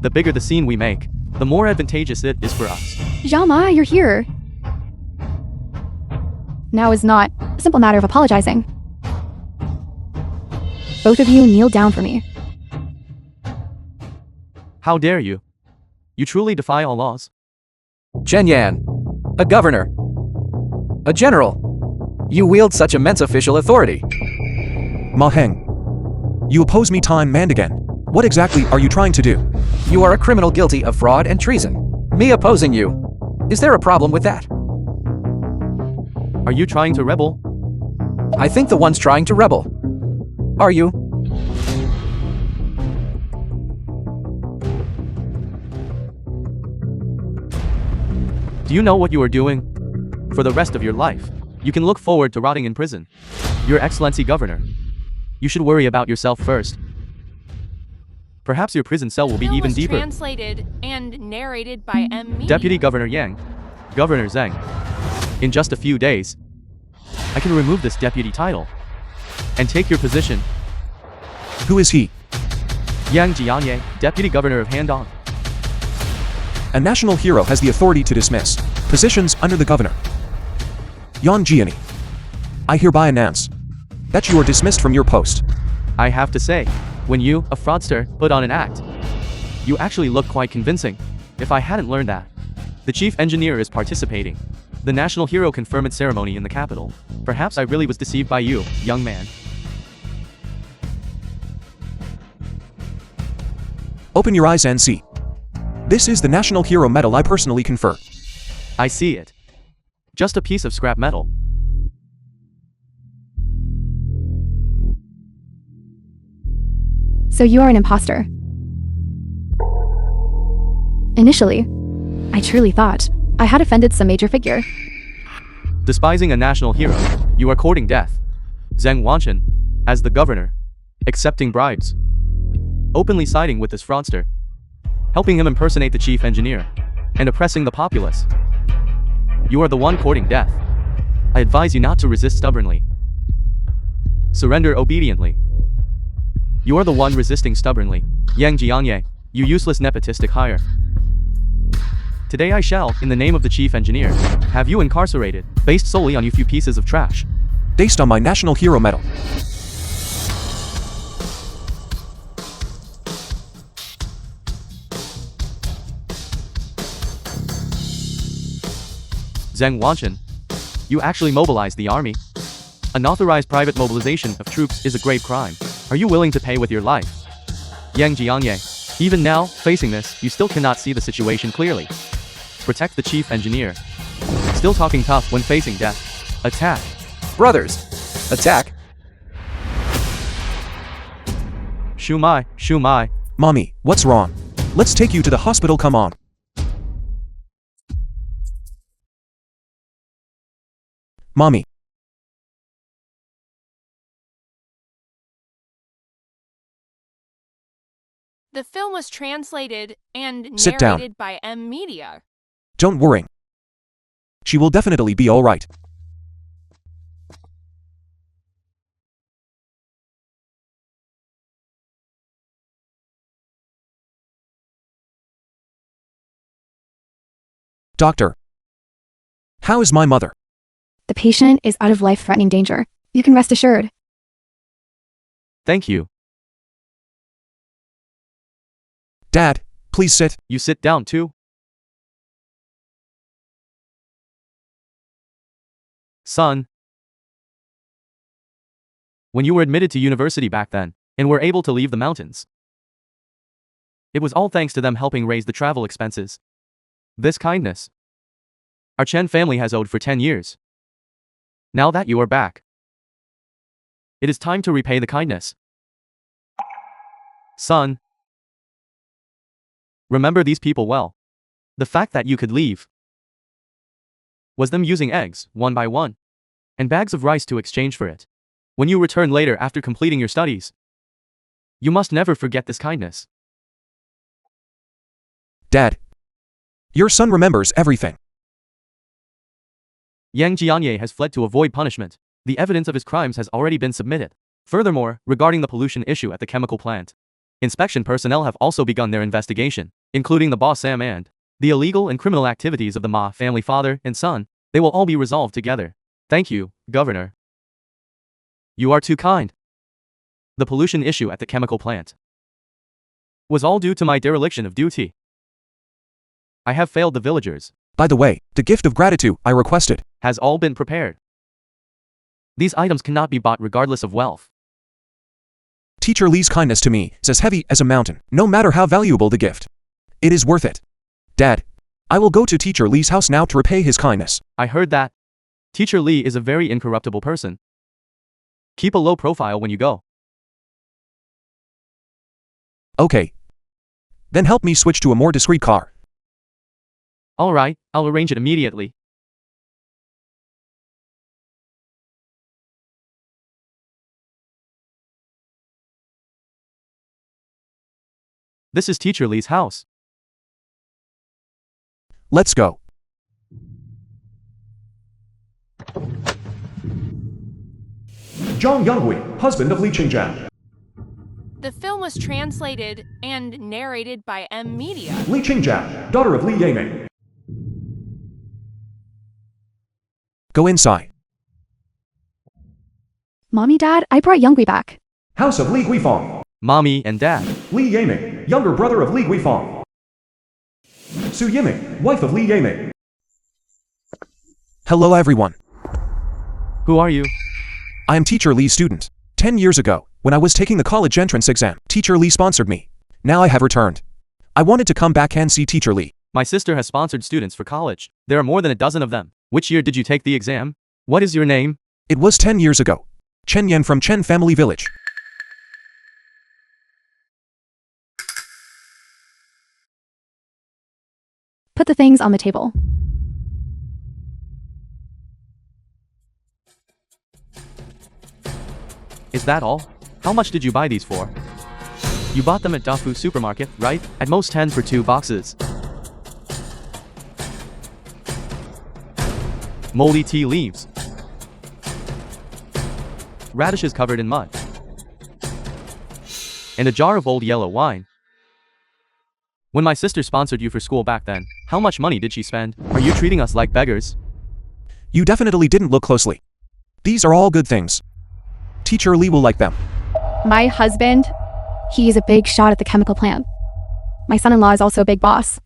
The bigger the scene we make, the more advantageous it is for us. Zhama, you're here. Now is not a simple matter of apologizing. Both of you kneel down for me. How dare you? You truly defy all laws. Chen Yan, a governor, a general. You wield such immense official authority. Ma Heng. You oppose me time and again. What exactly are you trying to do? You are a criminal guilty of fraud and treason. Me opposing you. Is there a problem with that? Are you trying to rebel? I think the one's trying to rebel. Are you? Do you know what you are doing? For the rest of your life, you can look forward to rotting in prison. Your Excellency Governor, you should worry about yourself first. Perhaps your prison cell will be even deeper. Translated and narrated by Media. Deputy Governor Yang, Governor Zheng. In just a few days, I can remove this deputy title and take your position. Who is he? Yang Jianye, Deputy Governor of Handong. A national hero has the authority to dismiss positions under the governor. Yan Jiani, I hereby announce that you are dismissed from your post. I have to say, when you, a fraudster, put on an act, you actually look quite convincing. If I hadn't learned that the chief engineer is participating the national hero conferment ceremony in the capital, perhaps I really was deceived by you, young man. Open your eyes and see. This is the national hero medal I personally confer. I see it. Just a piece of scrap metal. So you are an impostor. Initially, I truly thought I had offended some major figure. Despising a national hero, you are courting death. Zheng Wanchen, as the governor, accepting bribes, openly siding with this fraudster, helping him impersonate the chief engineer, and oppressing the populace. You are the one courting death. I advise you not to resist stubbornly. Surrender obediently. You are the one resisting stubbornly. Yang Jianye, you useless nepotistic hire. Today I shall, in the name of the chief engineer, have you incarcerated, based solely on you few pieces of trash. Based on my national hero medal. Zheng Wanchen, you actually mobilized the army. Unauthorized private mobilization of troops is a grave crime. Are you willing to pay with your life? Yang Jianye, even now, facing this, you still cannot see the situation clearly. Protect the chief engineer. Still talking tough when facing death. Attack. Brothers, attack. Shumai, Shumai. Mommy, what's wrong? Let's take you to the hospital, come on. Mommy. The film was translated and Sit down. narrated by Media. Don't worry. She will definitely be all right. Doctor, how is my mother? The patient is out of life-threatening danger. You can rest assured. Thank you. Dad, please sit. You sit down too. Son. When you were admitted to university back then, and were able to leave the mountains, it was all thanks to them helping raise the travel expenses. This kindness our Chen family has owed for 10 years. Now that you are back, it is time to repay the kindness. Son. Remember these people well. The fact that you could leave was them using eggs, one by one, and bags of rice to exchange for it. When you return later after completing your studies, you must never forget this kindness. Dad, your son remembers everything. Yang Jianye has fled to avoid punishment. The evidence of his crimes has already been submitted. Furthermore, regarding the pollution issue at the chemical plant, inspection personnel have also begun their investigation, including the boss Sam and the illegal and criminal activities of the Ma family father and son. They will all be resolved together. Thank you, Governor. You are too kind. The pollution issue at the chemical plant was all due to my dereliction of duty. I have failed the villagers. By the way, the gift of gratitude I requested Has all been prepared. These items cannot be bought regardless of wealth. Teacher Lee's kindness to me is as heavy as a mountain, no matter how valuable the gift. It is worth it. Dad, I will go to Teacher Lee's house now to repay his kindness. I heard that. Teacher Lee is a very incorruptible person. Keep a low profile when you go. Okay. Then help me switch to a more discreet car. Alright, I'll arrange it immediately. This is Teacher Lee's house. Let's go. Zhang Yonghui, husband of Li Qingjian. The film was translated and narrated by M Media. Li Qingjian, daughter of Li Yiming. Go inside. Mommy, Dad, I brought Youngui back. House of Li Guifang. Mommy and Dad. Li Yiming, younger brother of Li Guifang. Su Yiming, wife of Li Yiming. Hello everyone. Who are you? I am Teacher Lee's student. 10 years ago, when I was taking the college entrance exam, Teacher Lee sponsored me. Now I have returned. I wanted to come back and see Teacher Lee. My sister has sponsored students for college. There are more than a dozen of them. Which year did you take the exam? What is your name? It was 10 years ago. Chen Yan from Chen Family Village. Put the things on the table. Is that all? How much did you buy these for? You bought them at Dafu supermarket, right? At most 10 for 2 boxes. Moldy tea leaves. Radishes covered in mud. And a jar of old yellow wine. When my sister sponsored you for school back then, how much money did she spend? Are you treating us like beggars? You definitely didn't look closely. These are all good things. Teacher Lee will like them. My husband, he is a big shot at the chemical plant. My son-in-law is also a big boss.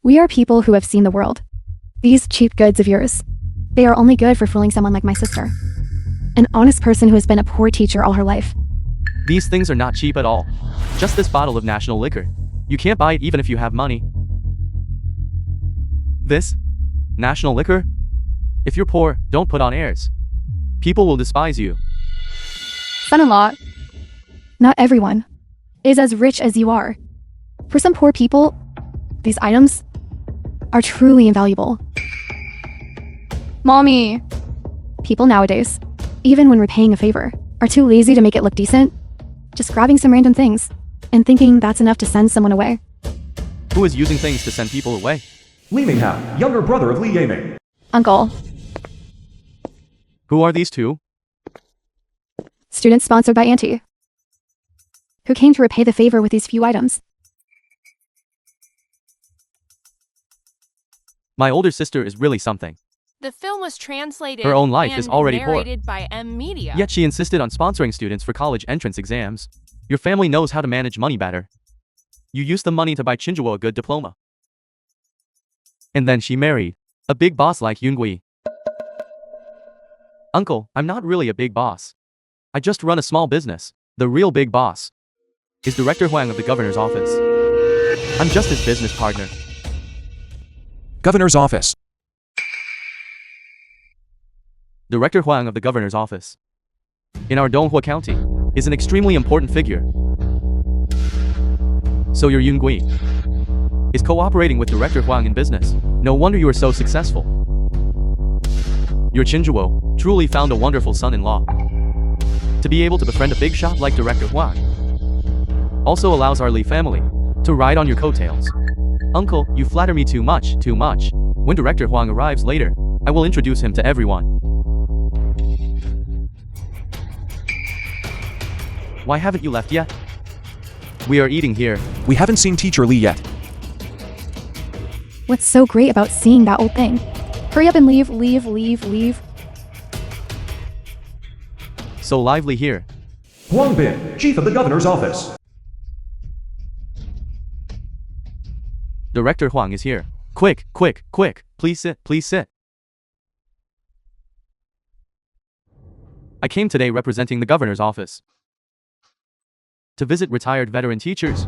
We are people who have seen the world. These cheap goods of yours, they are only good for fooling someone like my sister. An honest person who has been a poor teacher all her life. These things are not cheap at all. Just this bottle of national liquor. You can't buy it even if you have money. This? National liquor? If you're poor, don't put on airs. People will despise you. Son-in-law, not everyone is as rich as you are. For some poor people, these items are truly invaluable. Mommy! People nowadays, even when repaying a favor, are too lazy to make it look decent. Just grabbing some random things and thinking that's enough to send someone away. Who is using things to send people away? Li Minghao, younger brother of Li Yiming. Uncle, Who are these two? students sponsored by Auntie, who came to repay the favor with these few items. My older sister is really something. The film was translated Her own life and is already poor. narrated by M Media. Yet she insisted on sponsoring students for college entrance exams. Your family knows how to manage money better. You used the money to buy Chinjuo a good diploma. And then she married a big boss like Yungui. Uncle, I'm not really a big boss. I just run a small business. The real big boss is Director Huang of the governor's office. I'm just his business partner. Governor's office. Director Huang of the governor's office in our Donghua County is an extremely important figure. So your Yungui is cooperating with Director Huang in business. No wonder you are so successful. Your Chinjuo truly found a wonderful son-in-law. To be able to befriend a big shot like Director Huang also allows our Li family to ride on your coattails. Uncle, you flatter me too much, too much. When Director Huang arrives later, I will introduce him to everyone. Why haven't you left yet? We are eating here. We haven't seen Teacher Lee yet. What's so great about seeing that old thing? Hurry up and leave, leave, leave, leave. So lively here. Huang Bin, chief of the governor's office. Director Huang is here. Quick, quick, quick. Please sit, please sit. I came today representing the governor's office. to visit retired veteran teachers,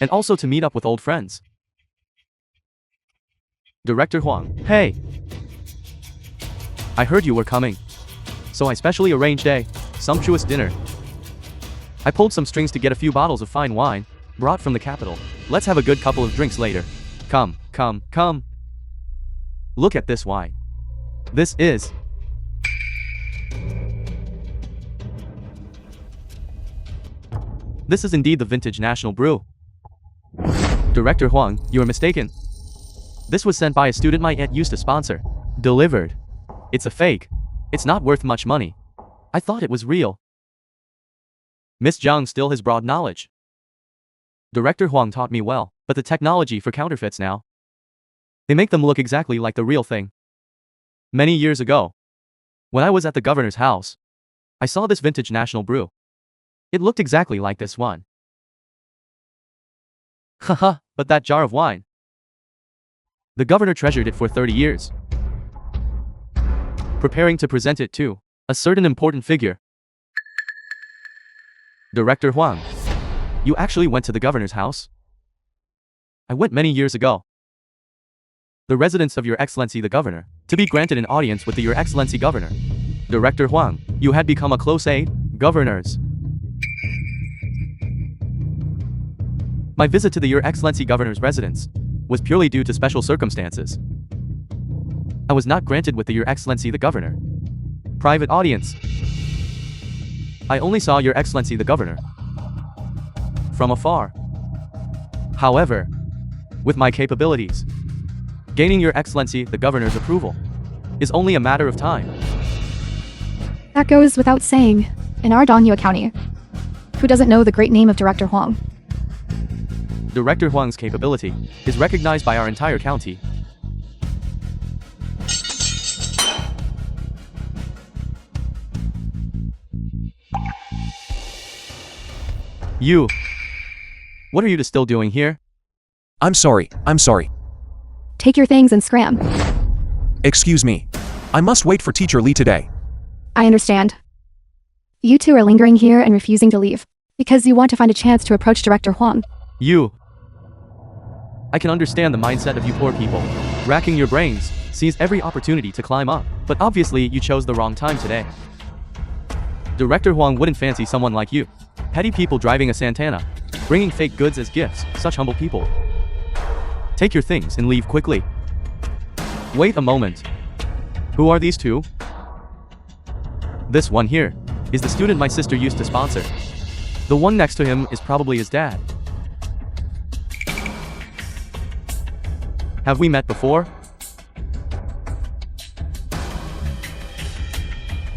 and also to meet up with old friends. Director Huang, hey! I heard you were coming, so I specially arranged a sumptuous dinner. I pulled some strings to get a few bottles of fine wine, brought from the capital. Let's have a good couple of drinks later. Come, come, come. Look at this wine. This is... This is indeed the vintage national brew. Director Huang, you are mistaken. This was sent by a student my aunt used to sponsor. Delivered. It's a fake. It's not worth much money. I thought it was real. Miss Zhang still has broad knowledge. Director Huang taught me well, but the technology for counterfeits now, they make them look exactly like the real thing. Many years ago, when I was at the governor's house, I saw this vintage national brew. It looked exactly like this one. Haha, but that jar of wine. The governor treasured it for 30 years, preparing to present it to a certain important figure. Director Huang, you actually went to the governor's house? I went many years ago. The residence of Your Excellency the Governor, to be granted an audience with the Your Excellency Governor. Director Huang, you had become a close aide, governors. My visit to the Your Excellency Governor's residence was purely due to special circumstances. I was not granted with the Your Excellency the Governor private audience. I only saw Your Excellency the Governor from afar. However, with my capabilities, gaining Your Excellency the Governor's approval is only a matter of time. That goes without saying. In our Dongyue County, who doesn't know the great name of Director Huang? Director Huang's capability is recognized by our entire county. You. What are you still doing here? I'm sorry. Take your things and scram. Excuse me. I must wait for Teacher Lee today. I understand. You two are lingering here and refusing to leave, because you want to find a chance to approach Director Huang. You. I can understand the mindset of you poor people. Racking your brains, seize every opportunity to climb up, but obviously you chose the wrong time today. Director Huang wouldn't fancy someone like you. Petty people driving a Santana, bringing fake goods as gifts, such humble people. Take your things and leave quickly. Wait a moment. Who are these two? This one here is the student my sister used to sponsor. The one next to him is probably his dad. Have we met before?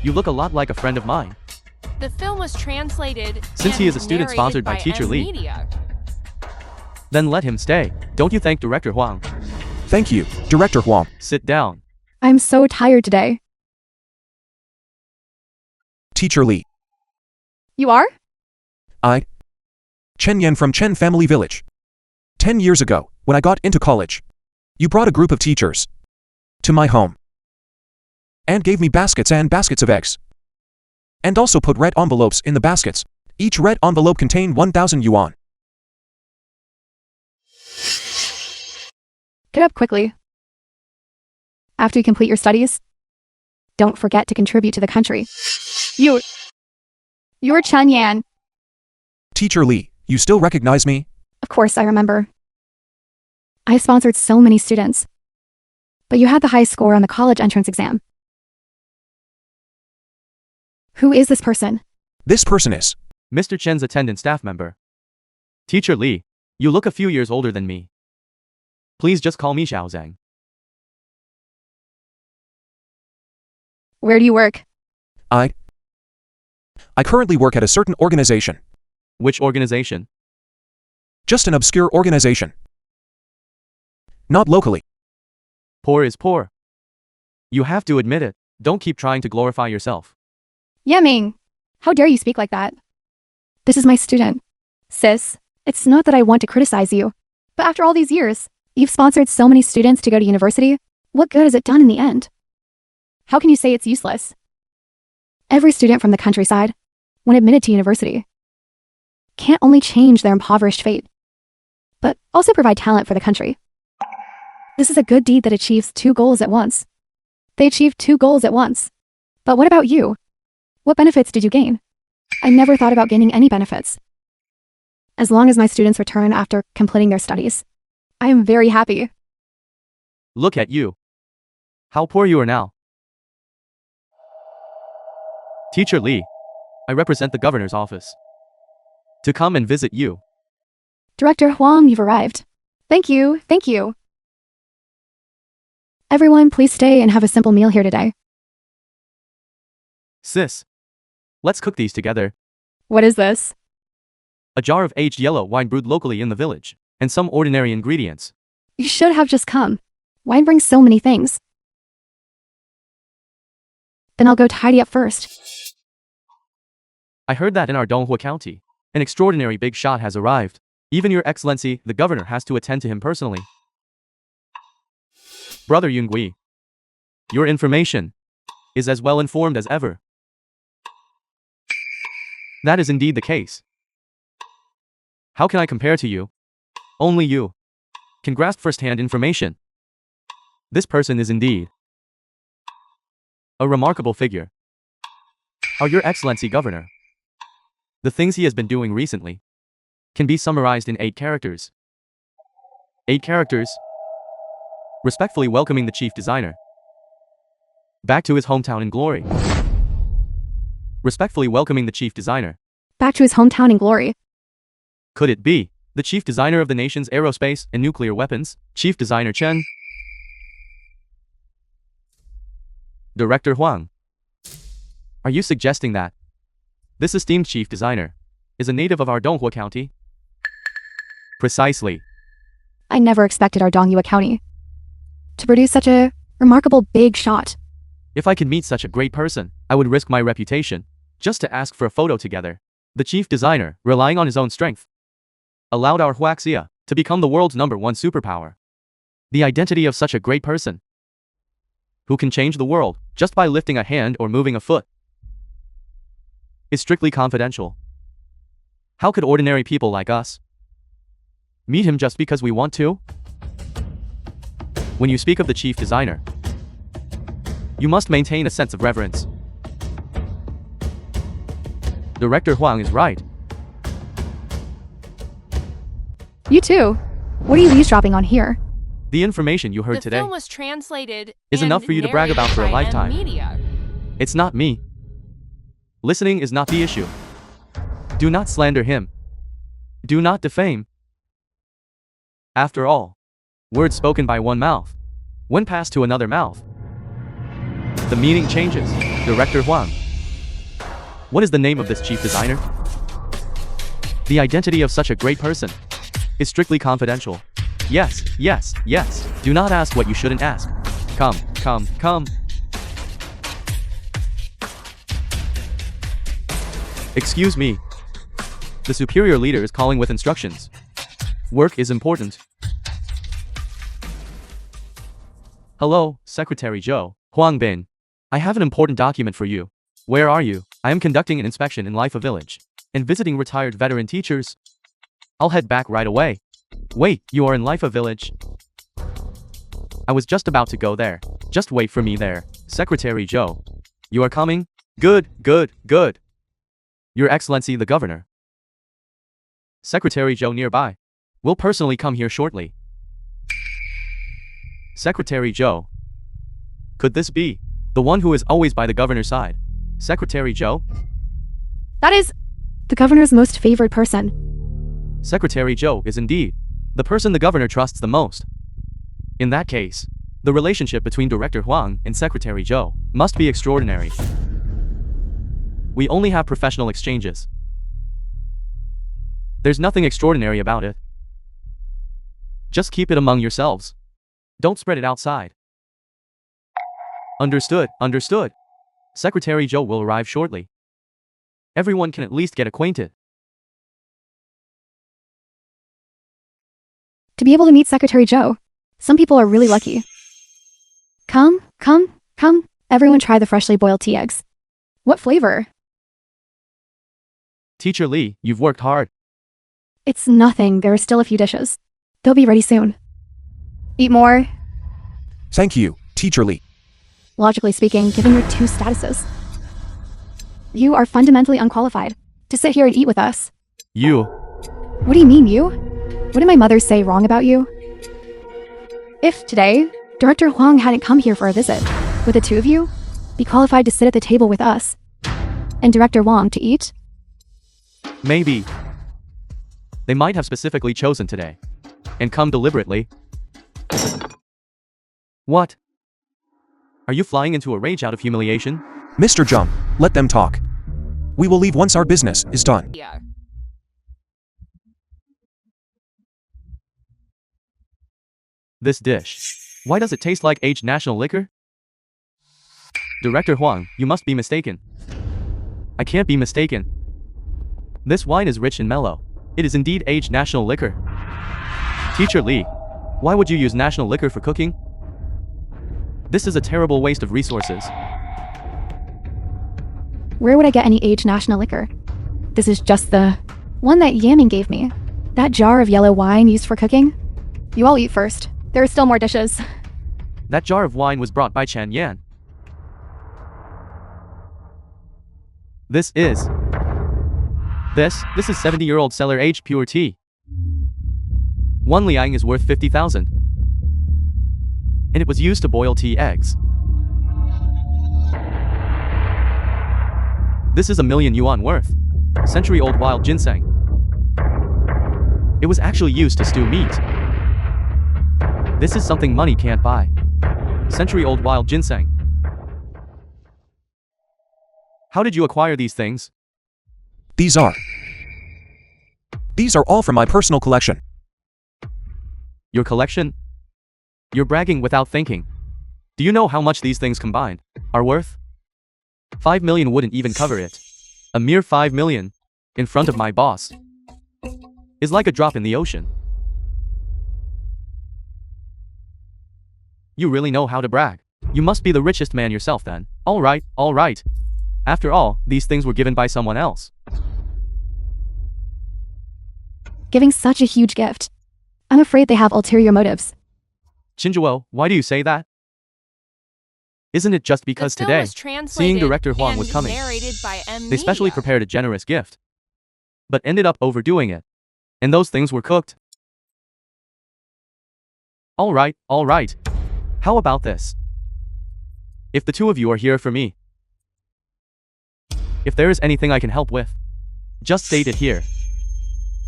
You look a lot like a friend of mine. The film was translated Since he is a student sponsored by Teacher Lee, Media. then let him stay. Don't you think, Director Huang? Thank you, Director Huang. Sit down. I'm so tired today. Teacher Lee. You are? Chen Yan from Chen Family Village. 10 years ago, when I got into college, you brought a group of teachers to my home and gave me baskets and baskets of eggs. And also put red envelopes in the baskets. Each red envelope contained 1,000 yuan. Get up quickly. After you complete your studies, don't forget to contribute to the country. You're Chen Yan. Teacher Lee, you still recognize me? Of course I remember. I sponsored so many students. But you had the highest score on the college entrance exam. Who is this person? This person is Mr. Chen's attendant staff member. Teacher Lee, you look a few years older than me. Please just call me Xiao Zhang. Where do you work? I currently work at a certain organization. Which organization? Just an obscure organization. Not locally. Poor is poor. You have to admit it. Don't keep trying to glorify yourself. Yeming, how dare you speak like that? This is my student. Sis, it's not that I want to criticize you, but after all these years, you've sponsored so many students to go to university. What good has it done in the end? How can you say it's useless? Every student from the countryside, when admitted to university, can't only change their impoverished fate, but also provide talent for the country. This is a good deed that achieves 2 goals at once. They achieved 2 goals at once. But what about you? What benefits did you gain? I never thought about gaining any benefits. As long as my students return after completing their studies, I am very happy. Look at you. How poor you are now. Teacher Lee, I represent the governor's office. To come and visit you. Director Huang, you've arrived. Thank you, thank you. Everyone, please stay and have a simple meal here today. Sis, let's cook these together. What is this? A jar of aged yellow wine brewed locally in the village, and some ordinary ingredients. You should have just come. Wine brings so many things. Then I'll go tidy up first. I heard that in our Donghua County, an extraordinary big shot has arrived. Even Your Excellency, the governor, has to attend to him personally. Brother Yunggui, your information is as well informed as ever. That is indeed the case. How can I compare to you? Only you can grasp first-hand information. This person is indeed a remarkable figure. Your Excellency Governor. The things he has been doing recently can be summarized in 8 characters. 8 characters. Respectfully welcoming the chief designer back to his hometown in glory. Respectfully welcoming the chief designer Back to his hometown in glory. Could it be the chief designer of the nation's aerospace and nuclear weapons, Chief Designer Chen? Director Huang, are you suggesting that this esteemed chief designer is a native of our Donghua County? Precisely. I never expected our Donghua County to produce such a remarkable big shot. If I could meet such a great person, I would risk my reputation just to ask for a photo together. The chief designer, relying on his own strength, allowed our Huaxia to become the world's #1 superpower. The identity of such a great person, who can change the world just by lifting a hand or moving a foot, is strictly confidential. How could ordinary people like us meet him just because we want to? When you speak of the chief designer, you must maintain a sense of reverence. Director Huang is right. You too. What are you eavesdropping on here? The information you heard The today film was translated is and enough for you to brag about for a narrated by lifetime. Media. It's not me. Listening is not the issue. Do not slander him. Do not defame. After all, words spoken by one mouth, when passed to another mouth, the meaning changes. Director Huang, what is the name of this chief designer? The identity of such a great person is strictly confidential. Yes, yes, yes. Do not ask what you shouldn't ask. Come, come, come. Excuse me. The superior leader is calling with instructions. Work is important. Hello, Secretary Zhou. Huang Bin. I have an important document for you. Where are you? I am conducting an inspection in Lifa Village and visiting retired veteran teachers. I'll head back right away. Wait, you are in Lifa Village? I was just about to go there. Just wait for me there. Secretary Zhou. You are coming? Good, good, good. Your Excellency the Governor. Secretary Zhou nearby. Will personally come here shortly. Secretary Zhou. Could this be the one who is always by the governor's side? Secretary Zhou? That is the governor's most favored person. Secretary Zhou is indeed the person the governor trusts the most. In that case, the relationship between Director Huang and Secretary Zhou must be extraordinary. We only have professional exchanges. There's nothing extraordinary about it. Just keep it among yourselves. Don't spread it outside. Understood, understood. Secretary Zhou will arrive shortly. Everyone can at least get acquainted. To be able to meet Secretary Zhou, some people are really lucky. Come, come, come. Everyone try the freshly boiled tea eggs. What flavor? Teacher Lee, you've worked hard. It's nothing, there are still a few dishes. They'll be ready soon. Eat more. Thank you, Teacher Lee. Logically speaking, given your two statuses, you are fundamentally unqualified to sit here and eat with us. You. What do you mean, you? What did my mother say wrong about you? If today, Director Huang hadn't come here for a visit, would the two of you be qualified to sit at the table with us and Director Huang to eat? Maybe. They might have specifically chosen today and come deliberately. What? Are you flying into a rage out of humiliation? Mr. Jung, let them talk. We will leave once our business is done. Yeah. This dish. Why does it taste like aged national liquor? Director Huang, you must be mistaken. I can't be mistaken. This wine is rich and mellow. It is indeed aged national liquor. Teacher Lee, why would you use national liquor for cooking? This is a terrible waste of resources. Where would I get any aged national liquor? This is just the one that Yamming gave me. That jar of yellow wine used for cooking? You all eat first. There are still more dishes. That jar of wine was brought by Chen Yan. This is 70-year-old cellar aged pure tea. One liang is worth 50,000. And it was used to boil tea eggs. This is 1,000,000 yuan worth. Century-old wild ginseng. It was actually used to stew meat. This is something money can't buy. Century-old wild ginseng. How did you acquire these things? These are all from my personal collection. Your collection? You're bragging without thinking. Do you know how much these things combined are worth? 5 million wouldn't even cover it. A mere 5 million, in front of my boss, is like a drop in the ocean. You really know how to brag. You must be the richest man yourself then. All right. After all, these things were given by someone else. Giving such a huge gift. I'm afraid they have ulterior motives. Chinjuo, why do you say that? Isn't it just because The film today, was translated seeing Director Huang and was coming, narrated by they specially Media. prepared a generous gift, but ended up overdoing it, and those things were cooked? All right. How about this? If the two of you are here for me, if there is anything I can help with, just state it here,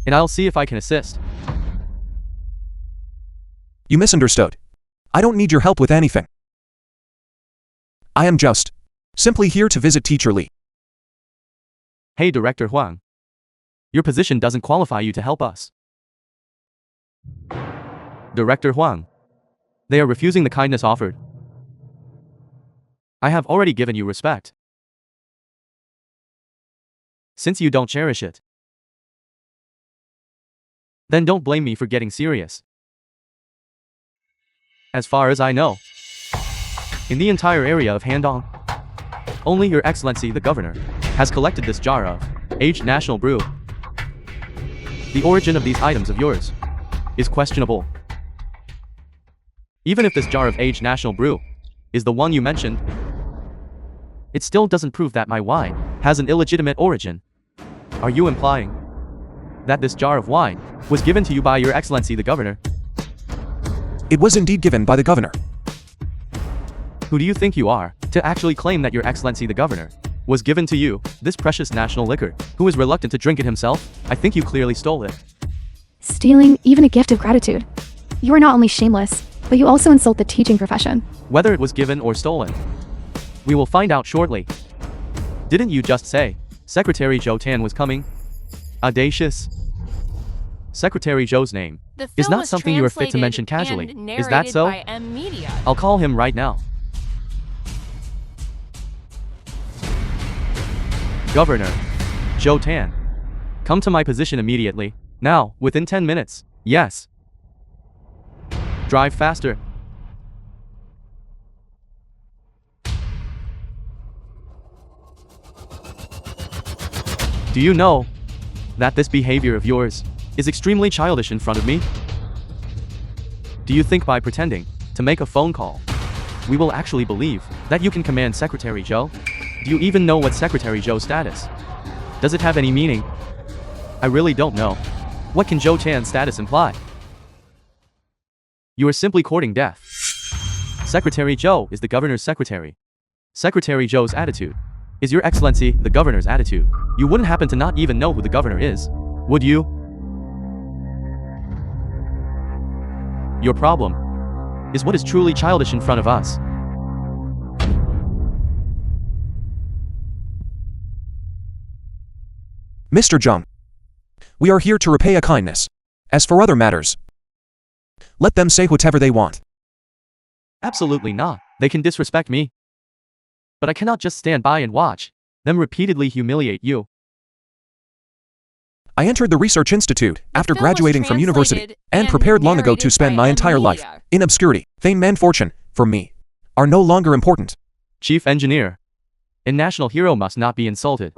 and I'll see if I can assist. You misunderstood. I don't need your help with anything. I am just simply here to visit Teacher Lee. Hey, Director Huang. Your position doesn't qualify you to help us. Director Huang. They are refusing the kindness offered. I have already given you respect. Since you don't cherish it, then don't blame me for getting serious. As far as I know, in the entire area of Handong, only Your Excellency the Governor has collected this jar of aged national brew. The origin of these items of yours is questionable. Even if this jar of aged national brew is the one you mentioned, it still doesn't prove that my wine has an illegitimate origin. Are you implying that this jar of wine was given to you by Your Excellency the Governor? It was indeed given by the governor. Who do you think you are, to actually claim that Your Excellency the Governor was given to you, this precious national liquor, who is reluctant to drink it himself? I think you clearly stole it. Stealing even a gift of gratitude. You are not only shameless, but you also insult the teaching profession. Whether it was given or stolen, we will find out shortly. Didn't you just say Secretary Zhou Tan was coming? Audacious. Secretary Zhou's name The is film not was something you are fit to translated mention casually. and Is that narrated so? by Media. I'll call him right now. Governor Zhou Tan, come to my position immediately. Now, within 10 minutes. Yes. Drive faster. Do you know that this behavior of yours is extremely childish in front of me. Do you think by pretending to make a phone call, we will actually believe that you can command Secretary Joe? Do you even know what Secretary Joe's status? Does it have any meaning? I really don't know. What can Joe Chan's status imply? You are simply courting death. Secretary Joe is the governor's secretary. Secretary Joe's attitude is Your Excellency, the governor's attitude. You wouldn't happen to not even know who the governor is, would you? Your problem is what is truly childish in front of us. Mr. Jung, we are here to repay a kindness. As for other matters, let them say whatever they want. Absolutely not. They can disrespect me. But I cannot just stand by and watch them repeatedly humiliate you. I entered the Research Institute after film was graduating from university translated and and prepared long ago to narrated spend by my entire life Humiliated. in obscurity. Fame and fortune, for me, are no longer important. Chief engineer, a national hero must not be insulted.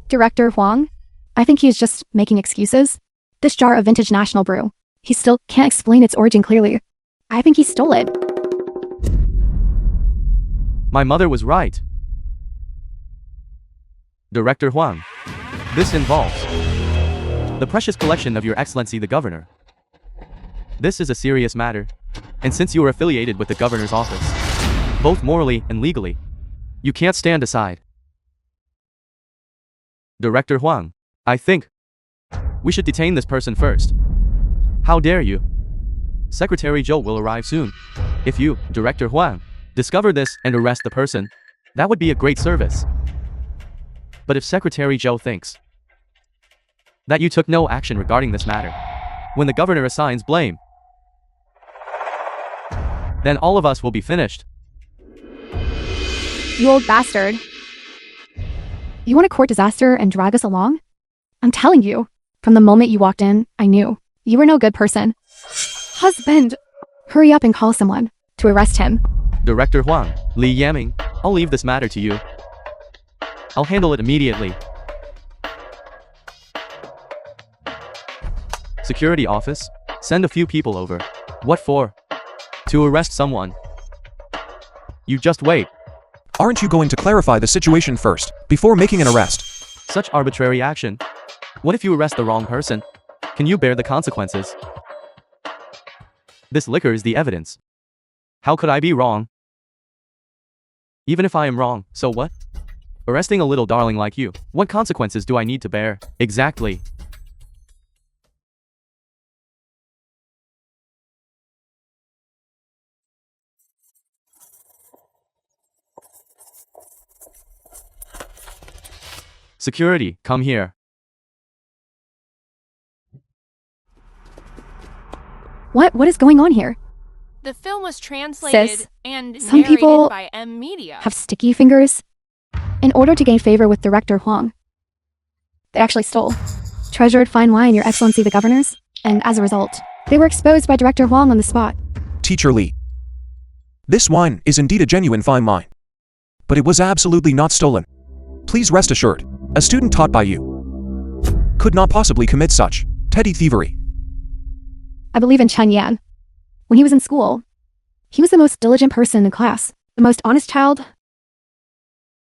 Director Huang? I think he is just making excuses. This jar of vintage National Brew. He still can't explain its origin clearly. I think he stole it. My mother was right. Director Huang, this involves the precious collection of Your Excellency the Governor. This is a serious matter, and since you are affiliated with the governor's office, both morally and legally, you can't stand aside. Director Huang, I think we should detain this person first. How dare you? Secretary Joe will arrive soon. If you, Director Huang, discover this and arrest the person, that would be a great service. But if Secretary Joe thinks that you took no action regarding this matter, when the governor assigns blame, then all of us will be finished. You old bastard. You want to court disaster and drag us along? I'm telling you, from the moment you walked in, I knew. You were no good person. Husband! Hurry up and call someone to arrest him. Director Huang, Li Yaming, I'll leave this matter to you. I'll handle it immediately. Security office, send a few people over. What for? To arrest someone. You just wait. Aren't you going to clarify the situation first, before making an arrest? Such arbitrary action. What if you arrest the wrong person? Can you bear the consequences? This liquor is the evidence. How could I be wrong? Even if I am wrong, so what? Arresting a little darling like you, what consequences do I need to bear? Exactly. Security, come here. What is going on here? The film was translated Sis, and some narrated people by M Media. Have sticky fingers? In order to gain favor with Director Huang, they actually stole treasured fine wine, Your Excellency the Governor's, and as a result, they were exposed by Director Huang on the spot. Teacher Lee, this wine is indeed a genuine fine wine, but it was absolutely not stolen. Please rest assured, a student taught by you could not possibly commit such petty thievery. I believe in Chen Yan. When he was in school, he was the most diligent person in the class, the most honest child.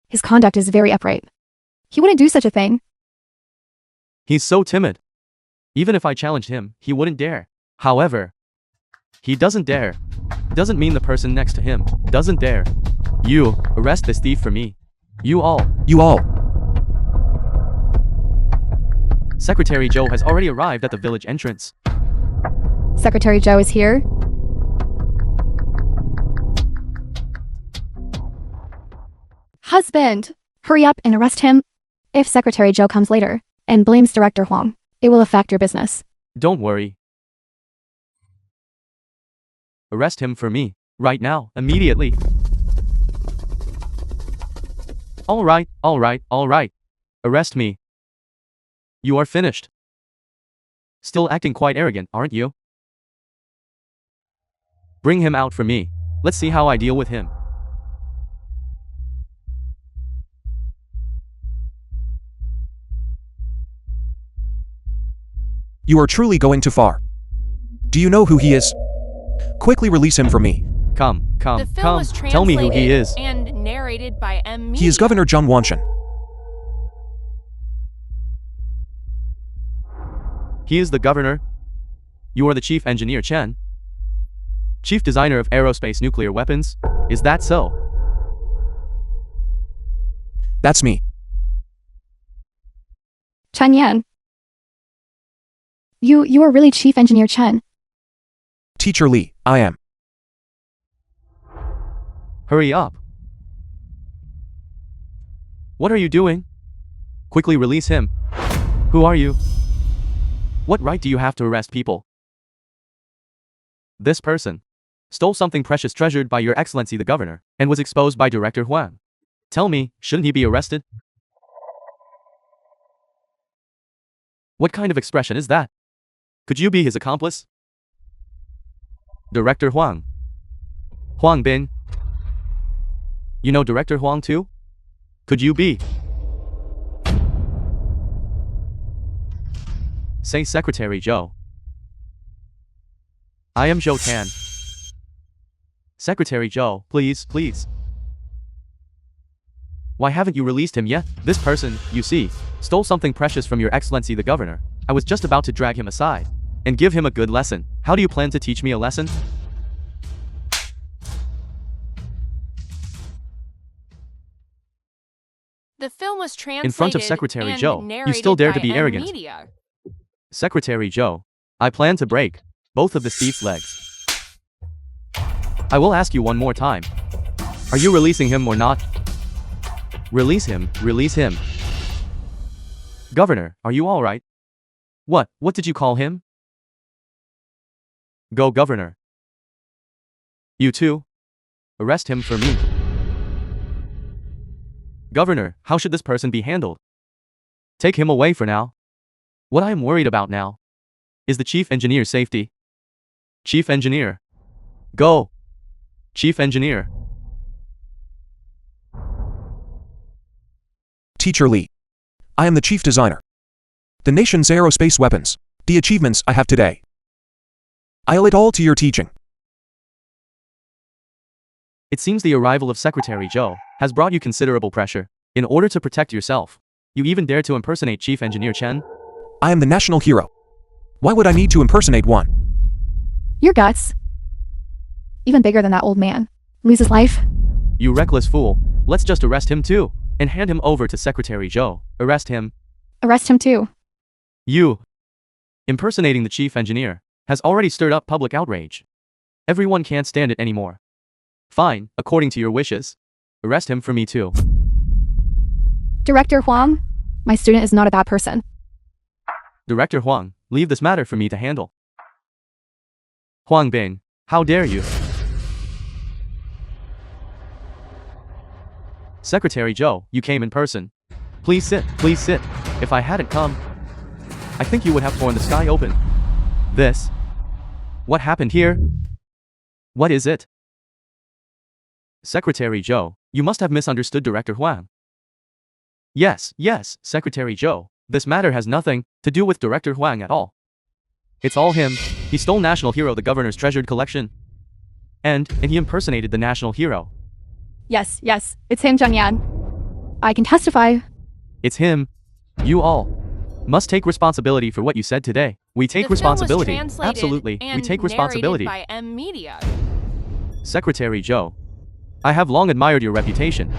His conduct is very upright. He wouldn't do such a thing. He's so timid. Even if I challenged him, he wouldn't dare. However, he doesn't dare. Doesn't mean the person next to him doesn't dare. You, arrest this thief for me. You all. Secretary Joe has already arrived at the village entrance. Secretary Joe is here. Husband! Hurry up and arrest him. If Secretary Joe comes later and blames Director Huang, it will affect your business. Don't worry. Arrest him for me. Right now, immediately. All right. Arrest me. You are finished. Still acting quite arrogant, aren't you? Bring him out for me. Let's see how I deal with him. You are truly going too far. Do you know who he is? Quickly release him from me. Come. The film was Tell me who he translated is. and narrated by M. He is Governor Zhang Wanshan. He is the governor. You are the chief engineer Chen. Chief designer of aerospace nuclear weapons. Is that so? That's me. Chen Yan. You are really Chief Engineer Chen. Teacher Li, I am. Hurry up. What are you doing? Quickly release him. Who are you? What right do you have to arrest people? This person stole something precious treasured by Your Excellency the Governor and was exposed by Director Huang. Tell me, shouldn't he be arrested? What kind of expression is that? Could you be his accomplice? Director Huang. Huang Bin. You know Director Huang too? Could you be? Say Secretary Zhou. I am Zhou Tan. Secretary Zhou, please. Why haven't you released him yet? This person, you see, stole something precious from Your Excellency the Governor. I was just about to drag him aside and give him a good lesson. How do you plan to teach me a lesson? The film was translated In front of Secretary and Zhou, you narrated still dare to by be M. arrogant. Media. Secretary Zhou, I plan to break both of the thief's legs. I will ask you one more time. Are you releasing him or not? Release him. Governor, are you all right? What did you call him? Go, Governor. You too. Arrest him for me. Governor, how should this person be handled? Take him away for now. What I am worried about now is the chief engineer's safety. Chief engineer. Go. Chief engineer. Teacher Li. I am the chief designer. The nation's aerospace weapons. The achievements I have today. I owe it all to your teaching. It seems the arrival of Secretary Zhou has brought you considerable pressure. In order to protect yourself, you even dare to impersonate Chief Engineer Chen? I am the national hero. Why would I need to impersonate one? Your guts. Even bigger than that old man. Lose his life. You reckless fool. Let's just arrest him too, and hand him over to Secretary Zhou. Arrest him. Arrest him too. You. Impersonating the chief engineer has already stirred up public outrage. Everyone can't stand it anymore. Fine, according to your wishes. Arrest him for me too. Director Huang, my student is not a bad person. Director Huang, leave this matter for me to handle. Huang Bin, how dare you? Secretary Zhou, you came in person. Please sit. If I hadn't come, I think you would have torn the sky open. This. What happened here? What is it? Secretary Zhou, you must have misunderstood Director Huang. Yes, Secretary Zhou, this matter has nothing to do with Director Huang at all. It's all him. He stole National Hero the Governor's treasured collection. And he impersonated the National Hero. Yes, it's him, Zhang Yan. I can testify. It's him. You all must take responsibility for what you said today. We take The film was responsibility. translated Absolutely, we and take narrated responsibility. by M. Media. Secretary Zhou, I have long admired your reputation.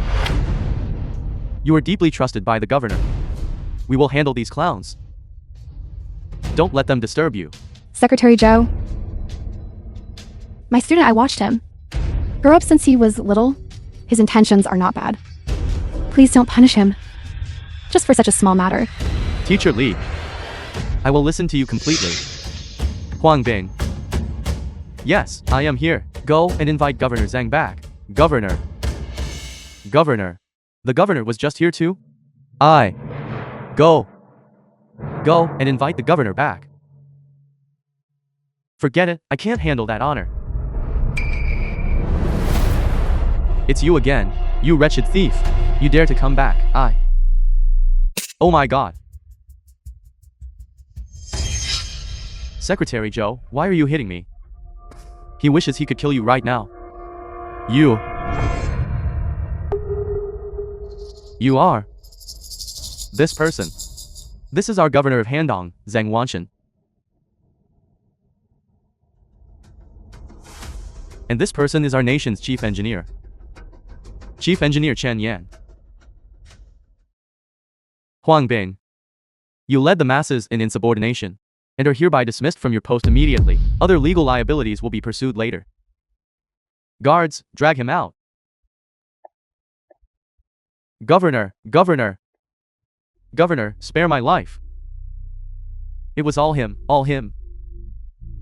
You are deeply trusted by the governor. We will handle these clowns. Don't let them disturb you. Secretary Zhou. My student, I watched him. Grew up since he was little. His intentions are not bad. Please don't punish him. Just for such a small matter. Teacher Li, I will listen to you completely. Huang Bin. Yes, I am here. Go and invite Governor Zhang back. Governor. The governor was just here too? Go and invite the governor back. Forget it, I can't handle that honor. It's you again, you wretched thief. You dare to come back, Oh my god. Secretary Joe, why are you hitting me? He wishes he could kill you right now. You are this person. This is our governor of Handong, Zhang Wanshan. And this person is our nation's chief engineer. Chief Engineer Chen Yan. Huang Bing. You led the masses in insubordination, and are hereby dismissed from your post immediately. Other legal liabilities will be pursued later. Guards, drag him out. Governor, spare my life. It was all him.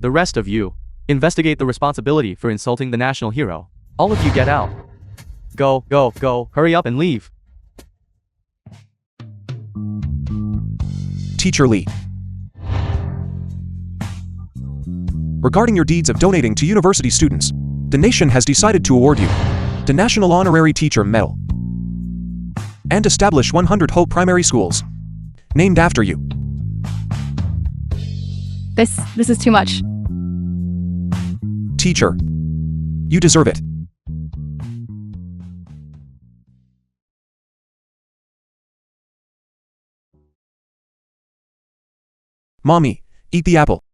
The rest of you, investigate the responsibility for insulting the national hero. All of you get out. Go, hurry up and leave. Teacher Lee. Regarding your deeds of donating to university students, the nation has decided to award you the National Honorary Teacher Medal and establish 100 Hope Primary Schools named after you. This is too much. Teacher, you deserve it. Mommy, eat the apple.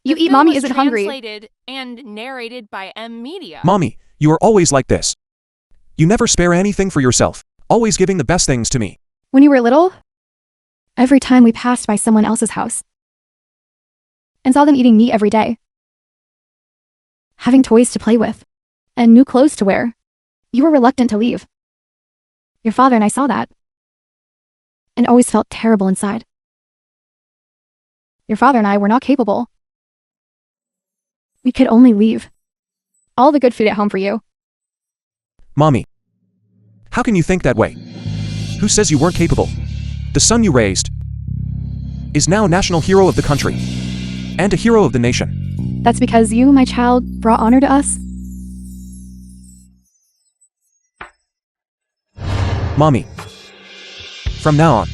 You The eat film mommy was isn't hungry. Translated and narrated by M Media. Mommy, you are always like this. You never spare anything for yourself, always giving the best things to me. When you were little, every time we passed by someone else's house and saw them eating meat every day, having toys to play with, and new clothes to wear, you were reluctant to leave. Your father and I saw that, and always felt terrible inside. Your father and I were not capable. We could only leave. All the good food at home for you. Mommy, how can you think that way? Who says you weren't capable? The son you raised is now national hero of the country and a hero of the nation. That's because you, my child, brought honor to us. Mommy, from now on,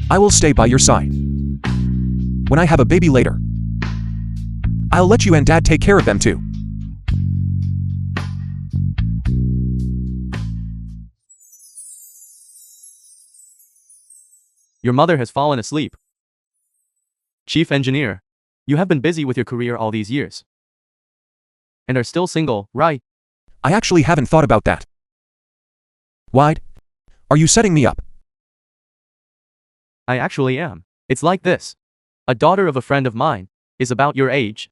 I will stay by your side. When I have a baby later, I'll let you and Dad take care of them too. Your mother has fallen asleep. Chief Engineer, you have been busy with your career all these years. And are still single, right? I actually haven't thought about that. Why? Are you setting me up? I actually am. It's like this. A daughter of a friend of mine is about your age.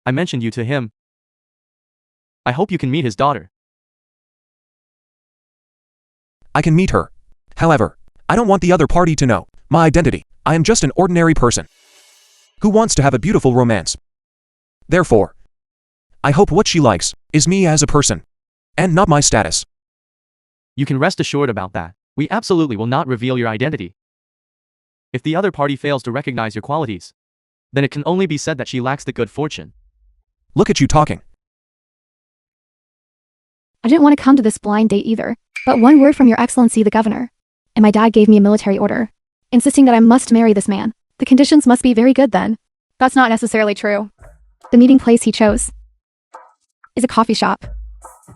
I mentioned you to him. I hope you can meet his daughter. I can meet her. However, I don't want the other party to know my identity. I am just an ordinary person who wants to have a beautiful romance. Therefore, I hope what she likes is me as a person and not my status. You can rest assured about that. We absolutely will not reveal your identity. If the other party fails to recognize your qualities, then it can only be said that she lacks the good fortune. Look at you talking. I didn't want to come to this blind date either, but one word from Your Excellency the Governor, and my dad gave me a military order, insisting that I must marry this man. The conditions must be very good then. That's not necessarily true. The meeting place he chose is a coffee shop,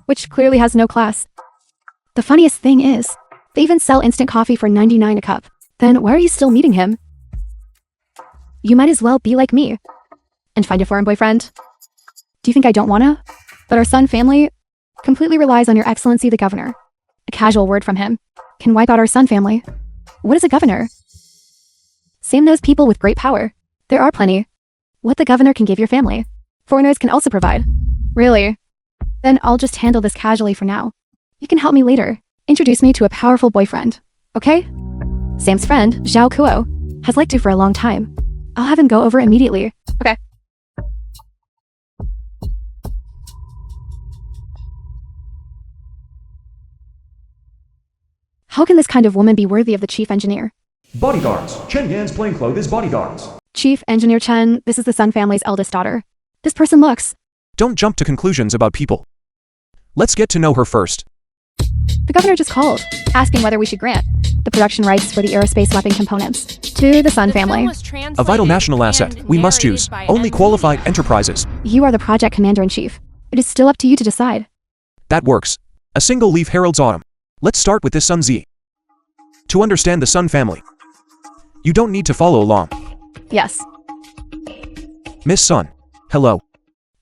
which clearly has no class. The funniest thing is, they even sell instant coffee for 99 a cup. Then why are you still meeting him? You might as well be like me and find a foreign boyfriend. Do you think I don't wanna? But our Sun family completely relies on Your Excellency the Governor. A casual word from him can wipe out our Sun family. What is a governor? Same those people with great power. There are plenty. What the governor can give your family, foreigners can also provide. Really? Then I'll just handle this casually for now. You can help me later. Introduce me to a powerful boyfriend, okay? Sam's friend, Zhao Kuo, has liked you for a long time. I'll have him go over immediately. Okay. How can this kind of woman be worthy of the chief engineer? Bodyguards. Chen Yan's plainclothes is bodyguards. Chief Engineer Chen, this is the Sun family's eldest daughter. This person looks. Don't jump to conclusions about people. Let's get to know her first. The governor just called, asking whether we should grant the production rights for the aerospace weapon components to the Sun family. A vital national asset, we must choose only qualified enterprises. You are the project commander-in-chief. It is still up to you to decide. That works. A single leaf heralds autumn. Let's start with this Sun Z. To understand the Sun family, you don't need to follow along. Yes. Miss Sun, hello.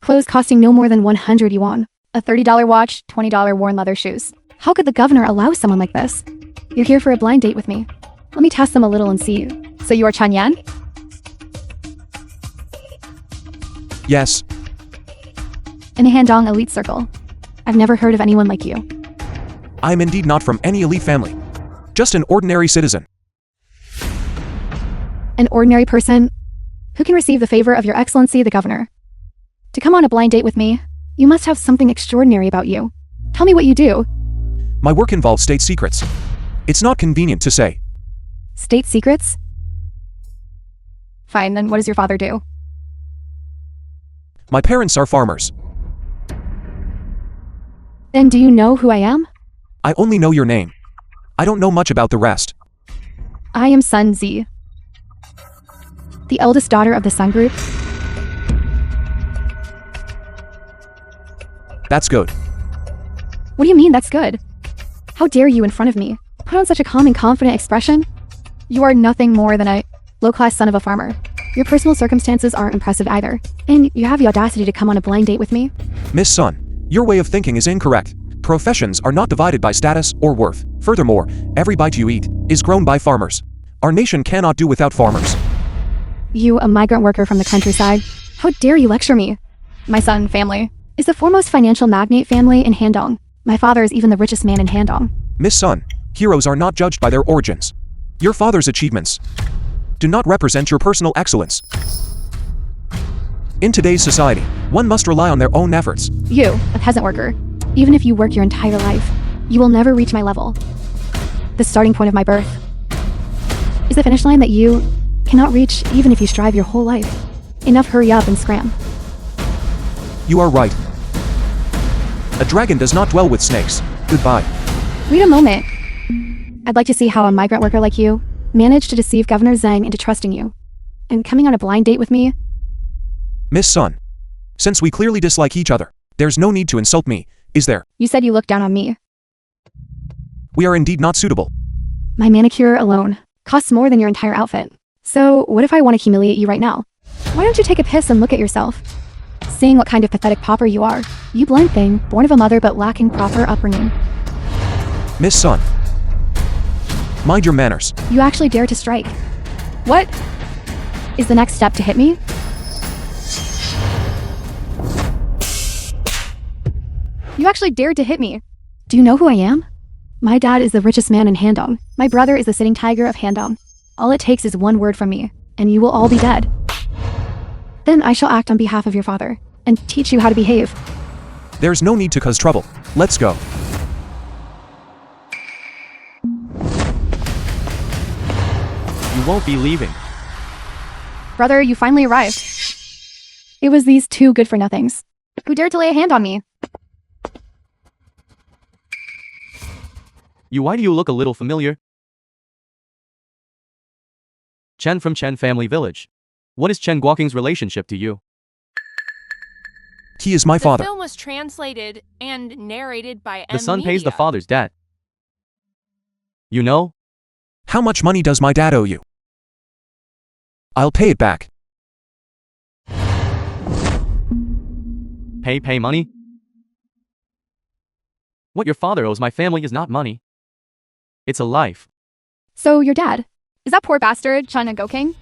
Clothes costing no more than 100 yuan. A $30 watch, $20 worn leather shoes. How could the governor allow someone like this? You're here for a blind date with me. Let me test them a little and see. So you are Chen Yan? Yes. In a Handong elite circle. I've never heard of anyone like you. I'm indeed not from any elite family. Just an ordinary citizen. An ordinary person who can receive the favor of Your Excellency the Governor. To come on a blind date with me, you must have something extraordinary about you. Tell me what you do. My work involves state secrets. It's not convenient to say. State secrets? Fine, then what does your father do? My parents are farmers. Then do you know who I am? I only know your name. I don't know much about the rest. I am Sun Z, the eldest daughter of the Sun Group. That's good. What do you mean that's good? How dare you in front of me put on such a calm and confident expression? You are nothing more than a low-class son of a farmer. Your personal circumstances aren't impressive either, and you have the audacity to come on a blind date with me? Miss Sun, your way of thinking is incorrect. Professions are not divided by status or worth. Furthermore, every bite you eat is grown by farmers. Our nation cannot do without farmers. You, a migrant worker from the countryside? How dare you lecture me? My Sun family is the foremost financial magnate family in Handong. My father is even the richest man in Handong. Miss Sun, heroes are not judged by their origins. Your father's achievements do not represent your personal excellence. In today's society, one must rely on their own efforts. You, a peasant worker, even if you work your entire life, you will never reach my level. The starting point of my birth is the finish line that you cannot reach even if you strive your whole life. Enough, hurry up and scram. You are right. A dragon does not dwell with snakes. Goodbye. Wait a moment. I'd like to see how a migrant worker like you managed to deceive Governor Zhang into trusting you and coming on a blind date with me. Miss Sun, since we clearly dislike each other, there's no need to insult me, is there? You said you looked down on me. We are indeed not suitable. My manicure alone costs more than your entire outfit. So what if I want to humiliate you right now? Why don't you take a piss and look at yourself? Seeing what kind of pathetic pauper you are. You blind thing, born of a mother but lacking proper upbringing. Miss Sun, mind your manners. You actually dare to strike. What is the next step, to hit me? You actually dared to hit me. Do you know who I am? My dad is the richest man in Handong. My brother is the sitting tiger of Handong. All it takes is one word from me, and you will all be dead. Then I shall act on behalf of your father, and teach you how to behave. There's no need to cause trouble. Let's go. You won't be leaving. Brother, you finally arrived. It was these two good-for-nothings who dared to lay a hand on me. Why do you look a little familiar? Chen from Chen family village. What is Chen Guoking's relationship to you? He is my father. The film was translated and narrated by The son pays the father's debt. You know? How much money does my dad owe you? I'll pay it back. Pay money? What your father owes my family is not money. It's a life. So your dad is that poor bastard, Chen Guoking,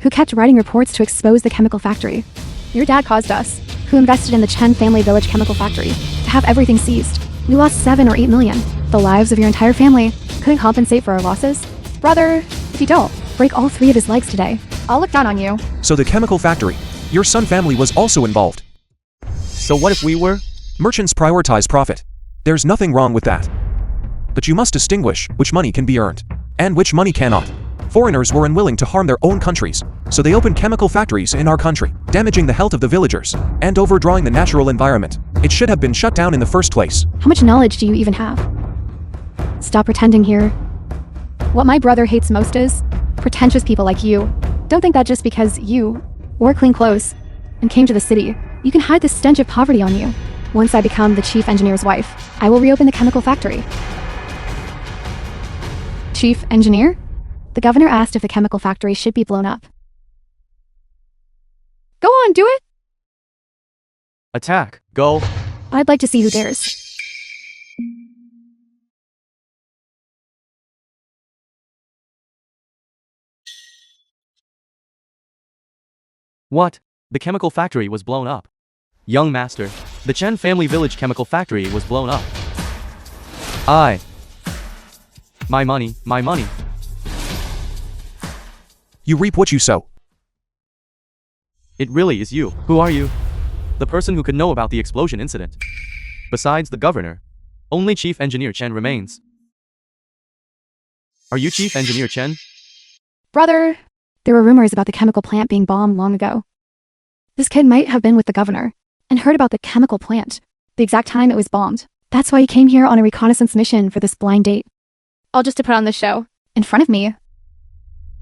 who kept writing reports to expose the chemical factory. Your dad caused us, who invested in the Chen family village chemical factory, to have everything seized. We lost 7 or 8 million. The lives of your entire family couldn't compensate for our losses. Brother, if you don't, break all 3 of his legs today. I'll look down on you. So the chemical factory, your son family was also involved. So what if we were? Merchants prioritize profit. There's nothing wrong with that. But you must distinguish which money can be earned, and which money cannot. Foreigners were unwilling to harm their own countries, so they opened chemical factories in our country, damaging the health of the villagers, and overdrawing the natural environment. It should have been shut down in the first place. How much knowledge do you even have? Stop pretending here. What my brother hates most is pretentious people like you. Don't think that just because you wore clean clothes and came to the city, you can hide the stench of poverty on you. Once I become the chief engineer's wife, I will reopen the chemical factory. Chief engineer? The governor asked if the chemical factory should be blown up. Go on, do it! Attack. Go. I'd like to see who dares. What? The chemical factory was blown up. Young master, the Chen family village chemical factory was blown up. My money, my money. You reap what you sow. It really is you. Who are you? The person who could know about the explosion incident. Besides the governor, only Chief Engineer Chen remains. Are you Chief Engineer Chen? Brother, there were rumors about the chemical plant being bombed long ago. This kid might have been with the governor and heard about the chemical plant, the exact time it was bombed. That's why he came here on a reconnaissance mission for this blind date. All just to put on this show in front of me.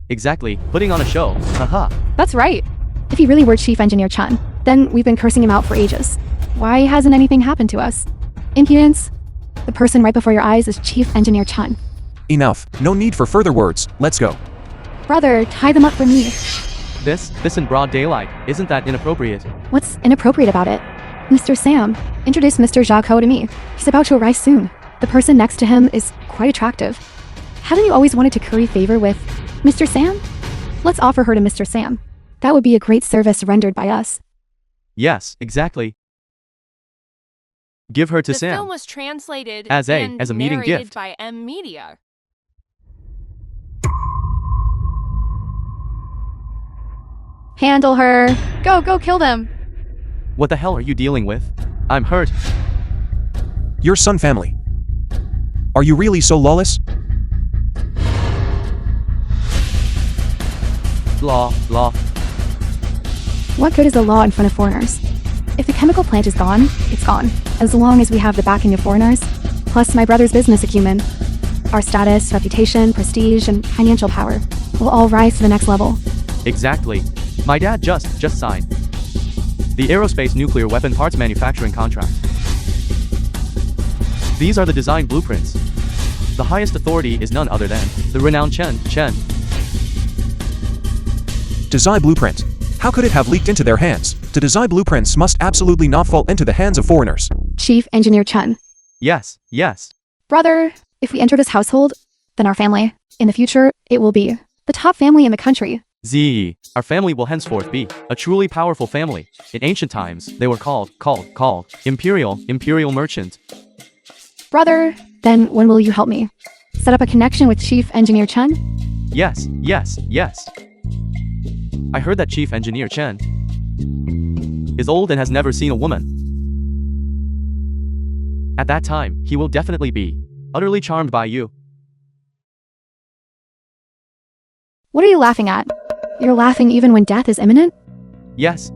Exactly, putting on a show. Haha. That's right. If he really were Chief Engineer Chen, then we've been cursing him out for ages. Why hasn't anything happened to us? Impudence? The person right before your eyes is Chief Engineer Chen. Enough. No need for further words. Let's go. Brother, tie them up for me. This in broad daylight, isn't that inappropriate? What's inappropriate about it? Mr. Sam, introduce Mr. Jacques to me. He's about to arrive soon. The person next to him is quite attractive. Haven't you always wanted to curry favor with Mr. Sam? Let's offer her to Mr. Sam. That would be a great service rendered by us. Yes, exactly. Give her to The Sam. film was translated As a meeting narrated gift. by M Media. Handle her. Go kill them. What the hell are you dealing with? I'm hurt. Your Sun family. Are you really so lawless? Law. What good is the law in front of foreigners? If the chemical plant is gone, it's gone. As long as we have the backing of foreigners, plus my brother's business acumen, our status, reputation, prestige, and financial power will all rise to the next level. Exactly. My dad just signed the aerospace nuclear weapon parts manufacturing contract. These are the design blueprints. The highest authority is none other than the renowned Chen. Design blueprint. How could it have leaked into their hands? To design blueprints must absolutely not fall into the hands of foreigners. Chief Engineer Chen. Yes. Brother, if we enter this household, then our family, in the future, it will be the top family in the country. Our family will henceforth be a truly powerful family. In ancient times, they were called imperial merchant. Brother, then when will you help me? Set up a connection with Chief Engineer Chen? Yes. I heard that Chief Engineer Chen is old and has never seen a woman. At that time, he will definitely be utterly charmed by you. What are you laughing at? You're laughing even when death is imminent? Yes.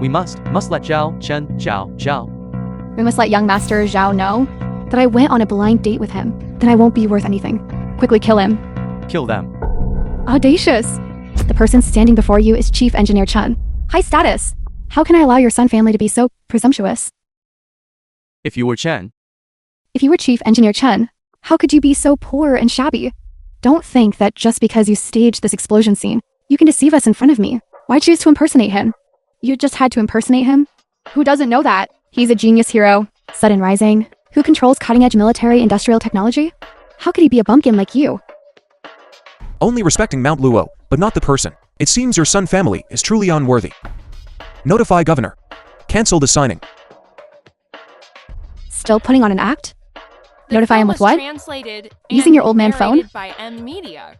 We must let Zhao. We must let young Master Zhao know that I went on a blind date with him. Then I won't be worth anything. Quickly kill him. Kill them. Audacious! The person standing before you is Chief Engineer Chen. High status. How can I allow your Sun family to be so presumptuous? If you were Chen, If you were Chief Engineer Chen, how could you be so poor and shabby? Don't think that just because you staged this explosion scene, you can deceive us in front of me. Why choose to impersonate him? You just had to impersonate him? Who doesn't know that? He's a genius hero, sudden rising, who controls cutting-edge military industrial technology? How could he be a bumpkin like you? Only respecting Mount Luo, but not the person. It seems your Sun family is truly unworthy. Notify governor. Cancel the signing. Still putting on an act? The Notify film him with was what? Translated Using and your old man phone? narrated by M Media.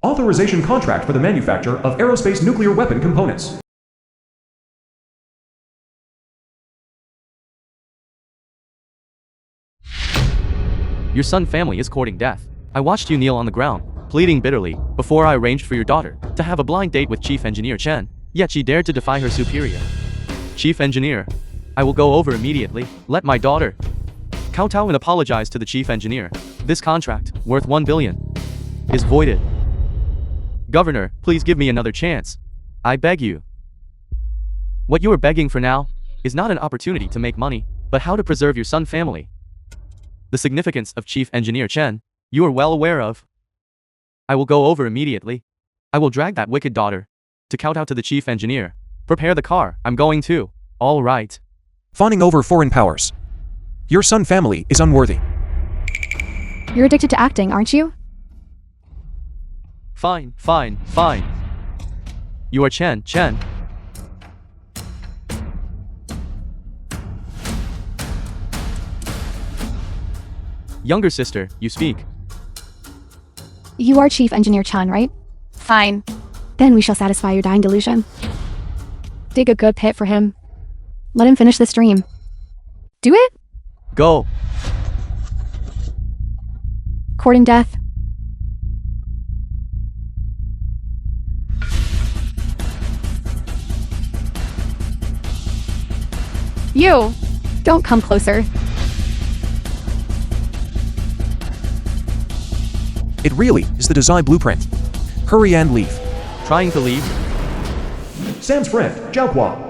Authorization contract for the manufacture of aerospace nuclear weapon components. your Sun family is courting death. I watched you kneel on the ground, pleading bitterly, before I arranged for your daughter to have a blind date with Chief Engineer Chen, yet she dared to defy her superior. Chief Engineer, I will go over immediately. Let my daughter kowtow and apologize to the chief engineer. This contract, worth 1 billion, is voided. Governor, please give me another chance. I beg you. What you are begging for now is not an opportunity to make money, but how to preserve your son family. The significance of Chief Engineer Chen, you are well aware of. I will go over immediately. I will drag that wicked daughter to kowtow to the chief engineer. Prepare the car, I'm going to. All right. Fawning over foreign powers. Your son family is unworthy. You're addicted to acting, aren't you? Fine. You are Chen. Younger sister, you speak. You are Chief Engineer Chen, right? Fine. Then we shall satisfy your dying delusion. Dig a good pit for him. Let him finish this dream. Do it? Go. Courting death. You! Don't come closer. It really is the design blueprint. Hurry and leave. Trying to leave? Sam's friend, Zhao Hua.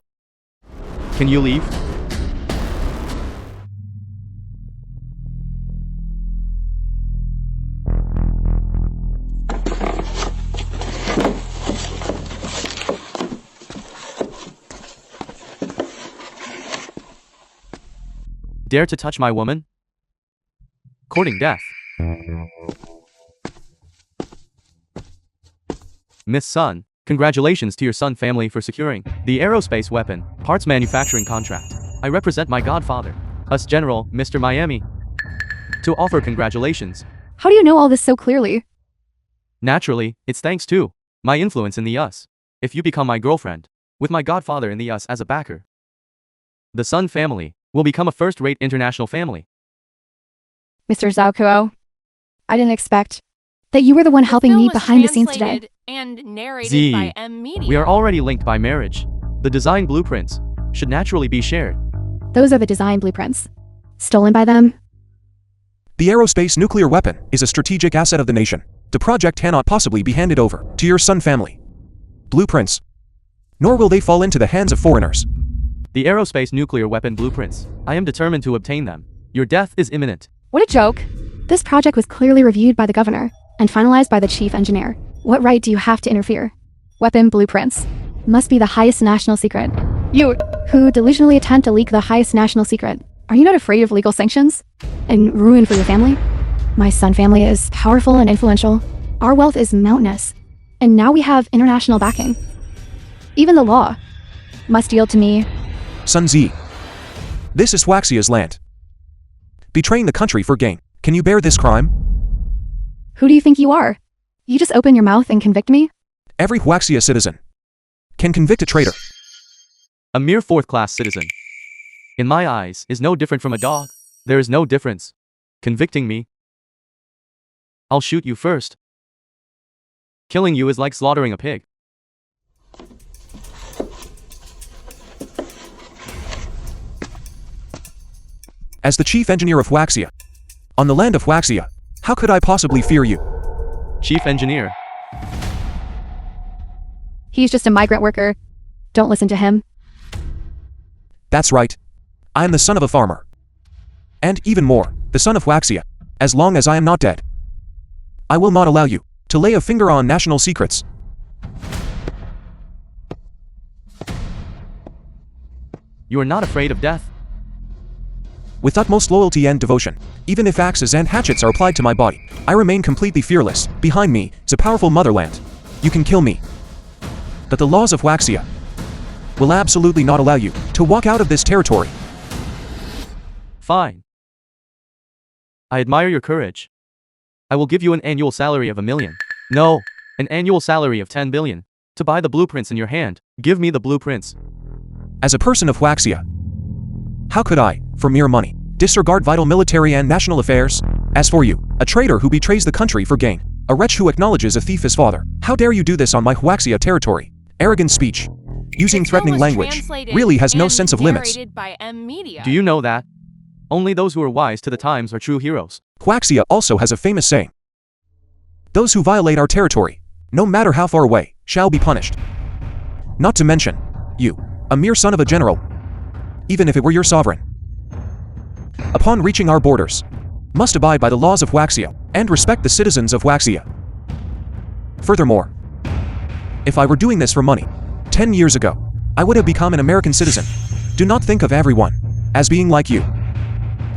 Can you leave? Dare to touch my woman? Courting death. Miss Sun, congratulations to your Sun family for securing the aerospace weapon parts manufacturing contract. I represent my godfather, US General Mr. Miami, to offer congratulations. How do you know all this so clearly? Naturally, it's thanks to my influence in the US. If you become my girlfriend, with my godfather in the US as a backer, the Sun family will become a first-rate international family. Mr. Zhao Kuo, I didn't expect that you were the one helping me behind the scenes today. And narrated Z, by M Media. we are already linked by marriage. The design blueprints should naturally be shared. Those are the design blueprints. Stolen by them? The aerospace nuclear weapon is a strategic asset of the nation. The project cannot possibly be handed over to your Sun family. Blueprints. Nor will they fall into the hands of foreigners. The aerospace nuclear weapon blueprints. I am determined to obtain them. Your death is imminent. What a joke. This project was clearly reviewed by the governor and finalized by the chief engineer. What right do you have to interfere? Weapon blueprints must be the highest national secret. You, who delusionally attempt to leak the highest national secret, are you not afraid of legal sanctions and ruin for your family? My Sun family is powerful and influential. Our wealth is mountainous, and now we have international backing. Even the law must yield to me. Sun Z. This is Huaxia's land. Betraying the country for gain. Can you bear this crime? Who do you think you are? You just open your mouth and convict me? Every Huaxia citizen can convict a traitor. A mere fourth-class citizen, in my eyes, is no different from a dog. There is no difference. Convicting me, I'll shoot you first. Killing you is like slaughtering a pig. As the chief engineer of Huaxia, on the land of Huaxia, how could I possibly fear you? Chief engineer. He's just a migrant worker. Don't listen to him. That's right. I am the son of a farmer. And even more, the son of Huaxia. As long as I am not dead, I will not allow you to lay a finger on national secrets. You are not afraid of death? With utmost loyalty and devotion, even if axes and hatchets are applied to my body, I remain completely fearless. Behind me is a powerful motherland. You can kill me, but the laws of Huaxia will absolutely not allow you to walk out of this territory. Fine. I admire your courage. I will give you an annual salary of 1 million. No, an annual salary of 10 billion. To buy the blueprints in your hand. Give me the blueprints. As a person of Huaxia, how could I, for mere money, disregard vital military and national affairs? As for you, a traitor who betrays the country for gain, a wretch who acknowledges a thief as father, how dare you do this on my Huaxia territory? Arrogant speech. using This film threatening was language, translated really has no and sense of limits. narrated by M Media. Do you know that? Only those who are wise to the times are true heroes. Huaxia also has a famous saying. Those who violate our territory, no matter how far away, shall be punished. Not to mention, you, a mere son of a general, even if it were your sovereign, upon reaching our borders, must abide by the laws of Huaxia and respect the citizens of Huaxia. Furthermore, if I were doing this for money, 10 years ago, I would have become an American citizen. Do not think of everyone as being like you,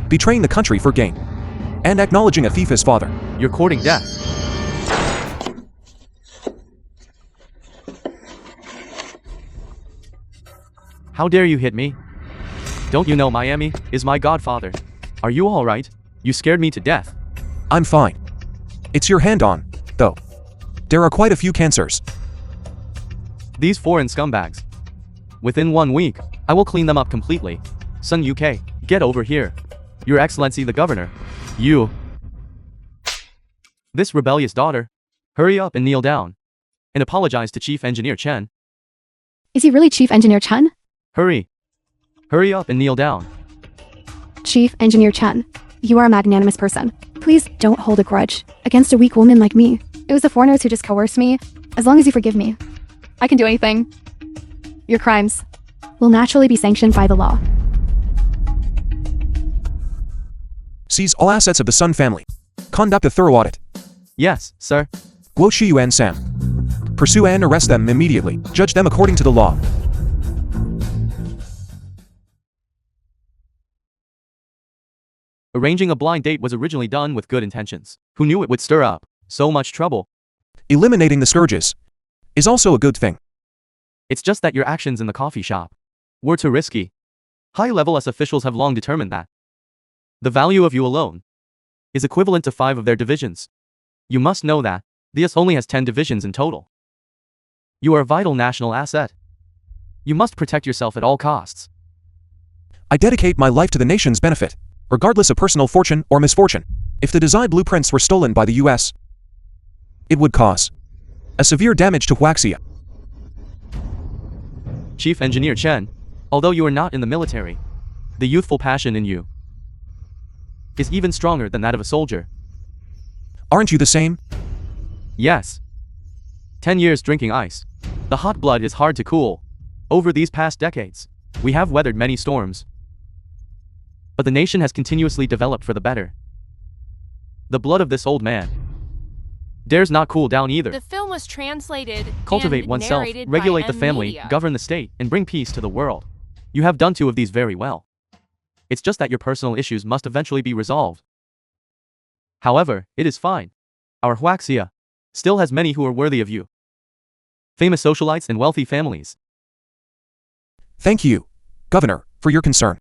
betraying the country for gain, and acknowledging a thief as father. You're courting death. How dare you hit me? Don't you know Miami is my godfather? Are you all right? You scared me to death. I'm fine. It's your hand on, though. There are quite a few cancers. These foreign scumbags. Within 1 week, I will clean them up completely. Son UK, get over here. Your Excellency the Governor. You. This rebellious daughter. Hurry up and kneel down. And apologize to Chief Engineer Chen. Is he really Chief Engineer Chen? Hurry. Hurry up and kneel down. Chief Engineer Chen, you are a magnanimous person. Please don't hold a grudge against a weak woman like me. It was the foreigners who just coerced me. As long as you forgive me, I can do anything. Your crimes will naturally be sanctioned by the law. Seize all assets of the Sun family. Conduct a thorough audit. Yes, sir. Guo Shiyu and Sam. Pursue and arrest them immediately. Judge them according to the law. Arranging a blind date was originally done with good intentions. Who knew it would stir up so much trouble? Eliminating the scourges is also a good thing. It's just that your actions in the coffee shop were too risky. High-level S officials have long determined that the value of you alone is equivalent to 5 of their divisions. You must know that the S only has 10 divisions in total. You are a vital national asset. You must protect yourself at all costs. I dedicate my life to the nation's benefit, regardless of personal fortune or misfortune. If the design blueprints were stolen by the US, it would cause a severe damage to Huaxia. Chief Engineer Chen, although you are not in the military, the youthful passion in you is even stronger than that of a soldier. Aren't you the same? Yes. 10 years drinking ice. The hot blood is hard to cool. Over these past decades, we have weathered many storms. But the nation has continuously developed for the better. The blood of this old man dares not cool down either. The film was translated Cultivate and oneself, narrated by regulate the M family, Media. govern the state, and bring peace to the world. You have done 2 of these very well. It's just that your personal issues must eventually be resolved. However, it is fine. Our Huaxia still has many who are worthy of you. Famous socialites and wealthy families. Thank you, Governor, for your concern.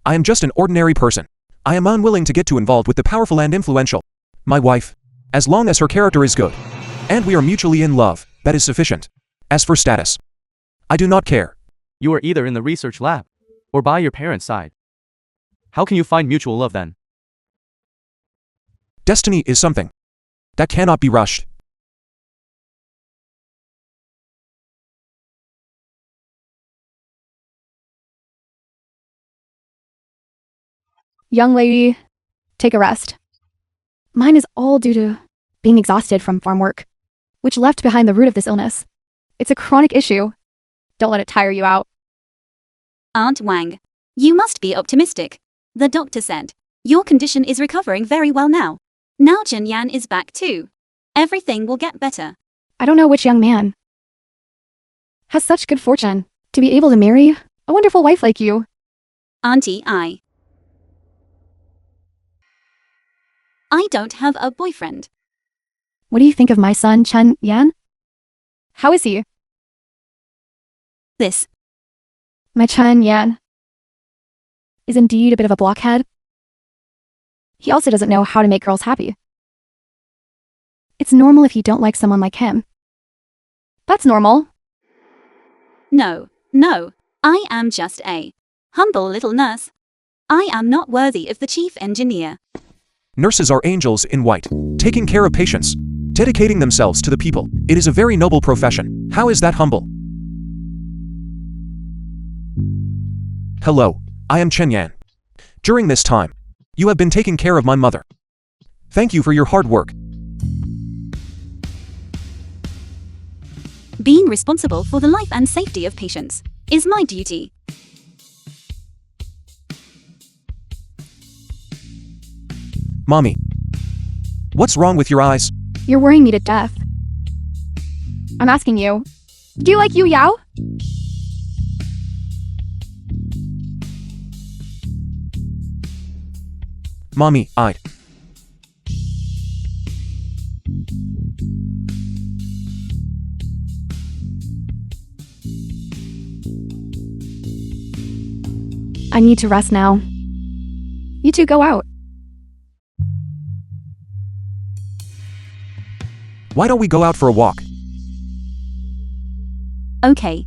I am just an ordinary person. I am unwilling to get too involved with the powerful and influential. My wife, as long as her character is good, and we are mutually in love, that is sufficient. As for status, I do not care. You are either in the research lab or by your parents' side. How can you find mutual love then? Destiny is something that cannot be rushed. Young lady, take a rest. Mine is all due to being exhausted from farm work, which left behind the root of this illness. It's a chronic issue. Don't let it tire you out. Aunt Wang, you must be optimistic. The doctor said, your condition is recovering very well now. Now Chen Yan is back too. Everything will get better. I don't know which young man has such good fortune to be able to marry a wonderful wife like you. Auntie, I don't have a boyfriend. What do you think of my son, Chen Yan? How is he? This. My Chen Yan is indeed a bit of a blockhead. He also doesn't know how to make girls happy. It's normal if you don't like someone like him. That's normal. No, I am just a humble little nurse. I am not worthy of the chief engineer. Nurses are angels in white, taking care of patients, dedicating themselves to the people. It is a very noble profession. How is that humble? Hello, I am Chen Yan. During this time, you have been taking care of my mother. Thank you for your hard work. Being responsible for the life and safety of patients is my duty. Mommy, what's wrong with your eyes? You're worrying me to death. I'm asking you, do you like Yu Yao? Mommy, I need to rest now. You two go out. Why don't we go out for a walk? Okay.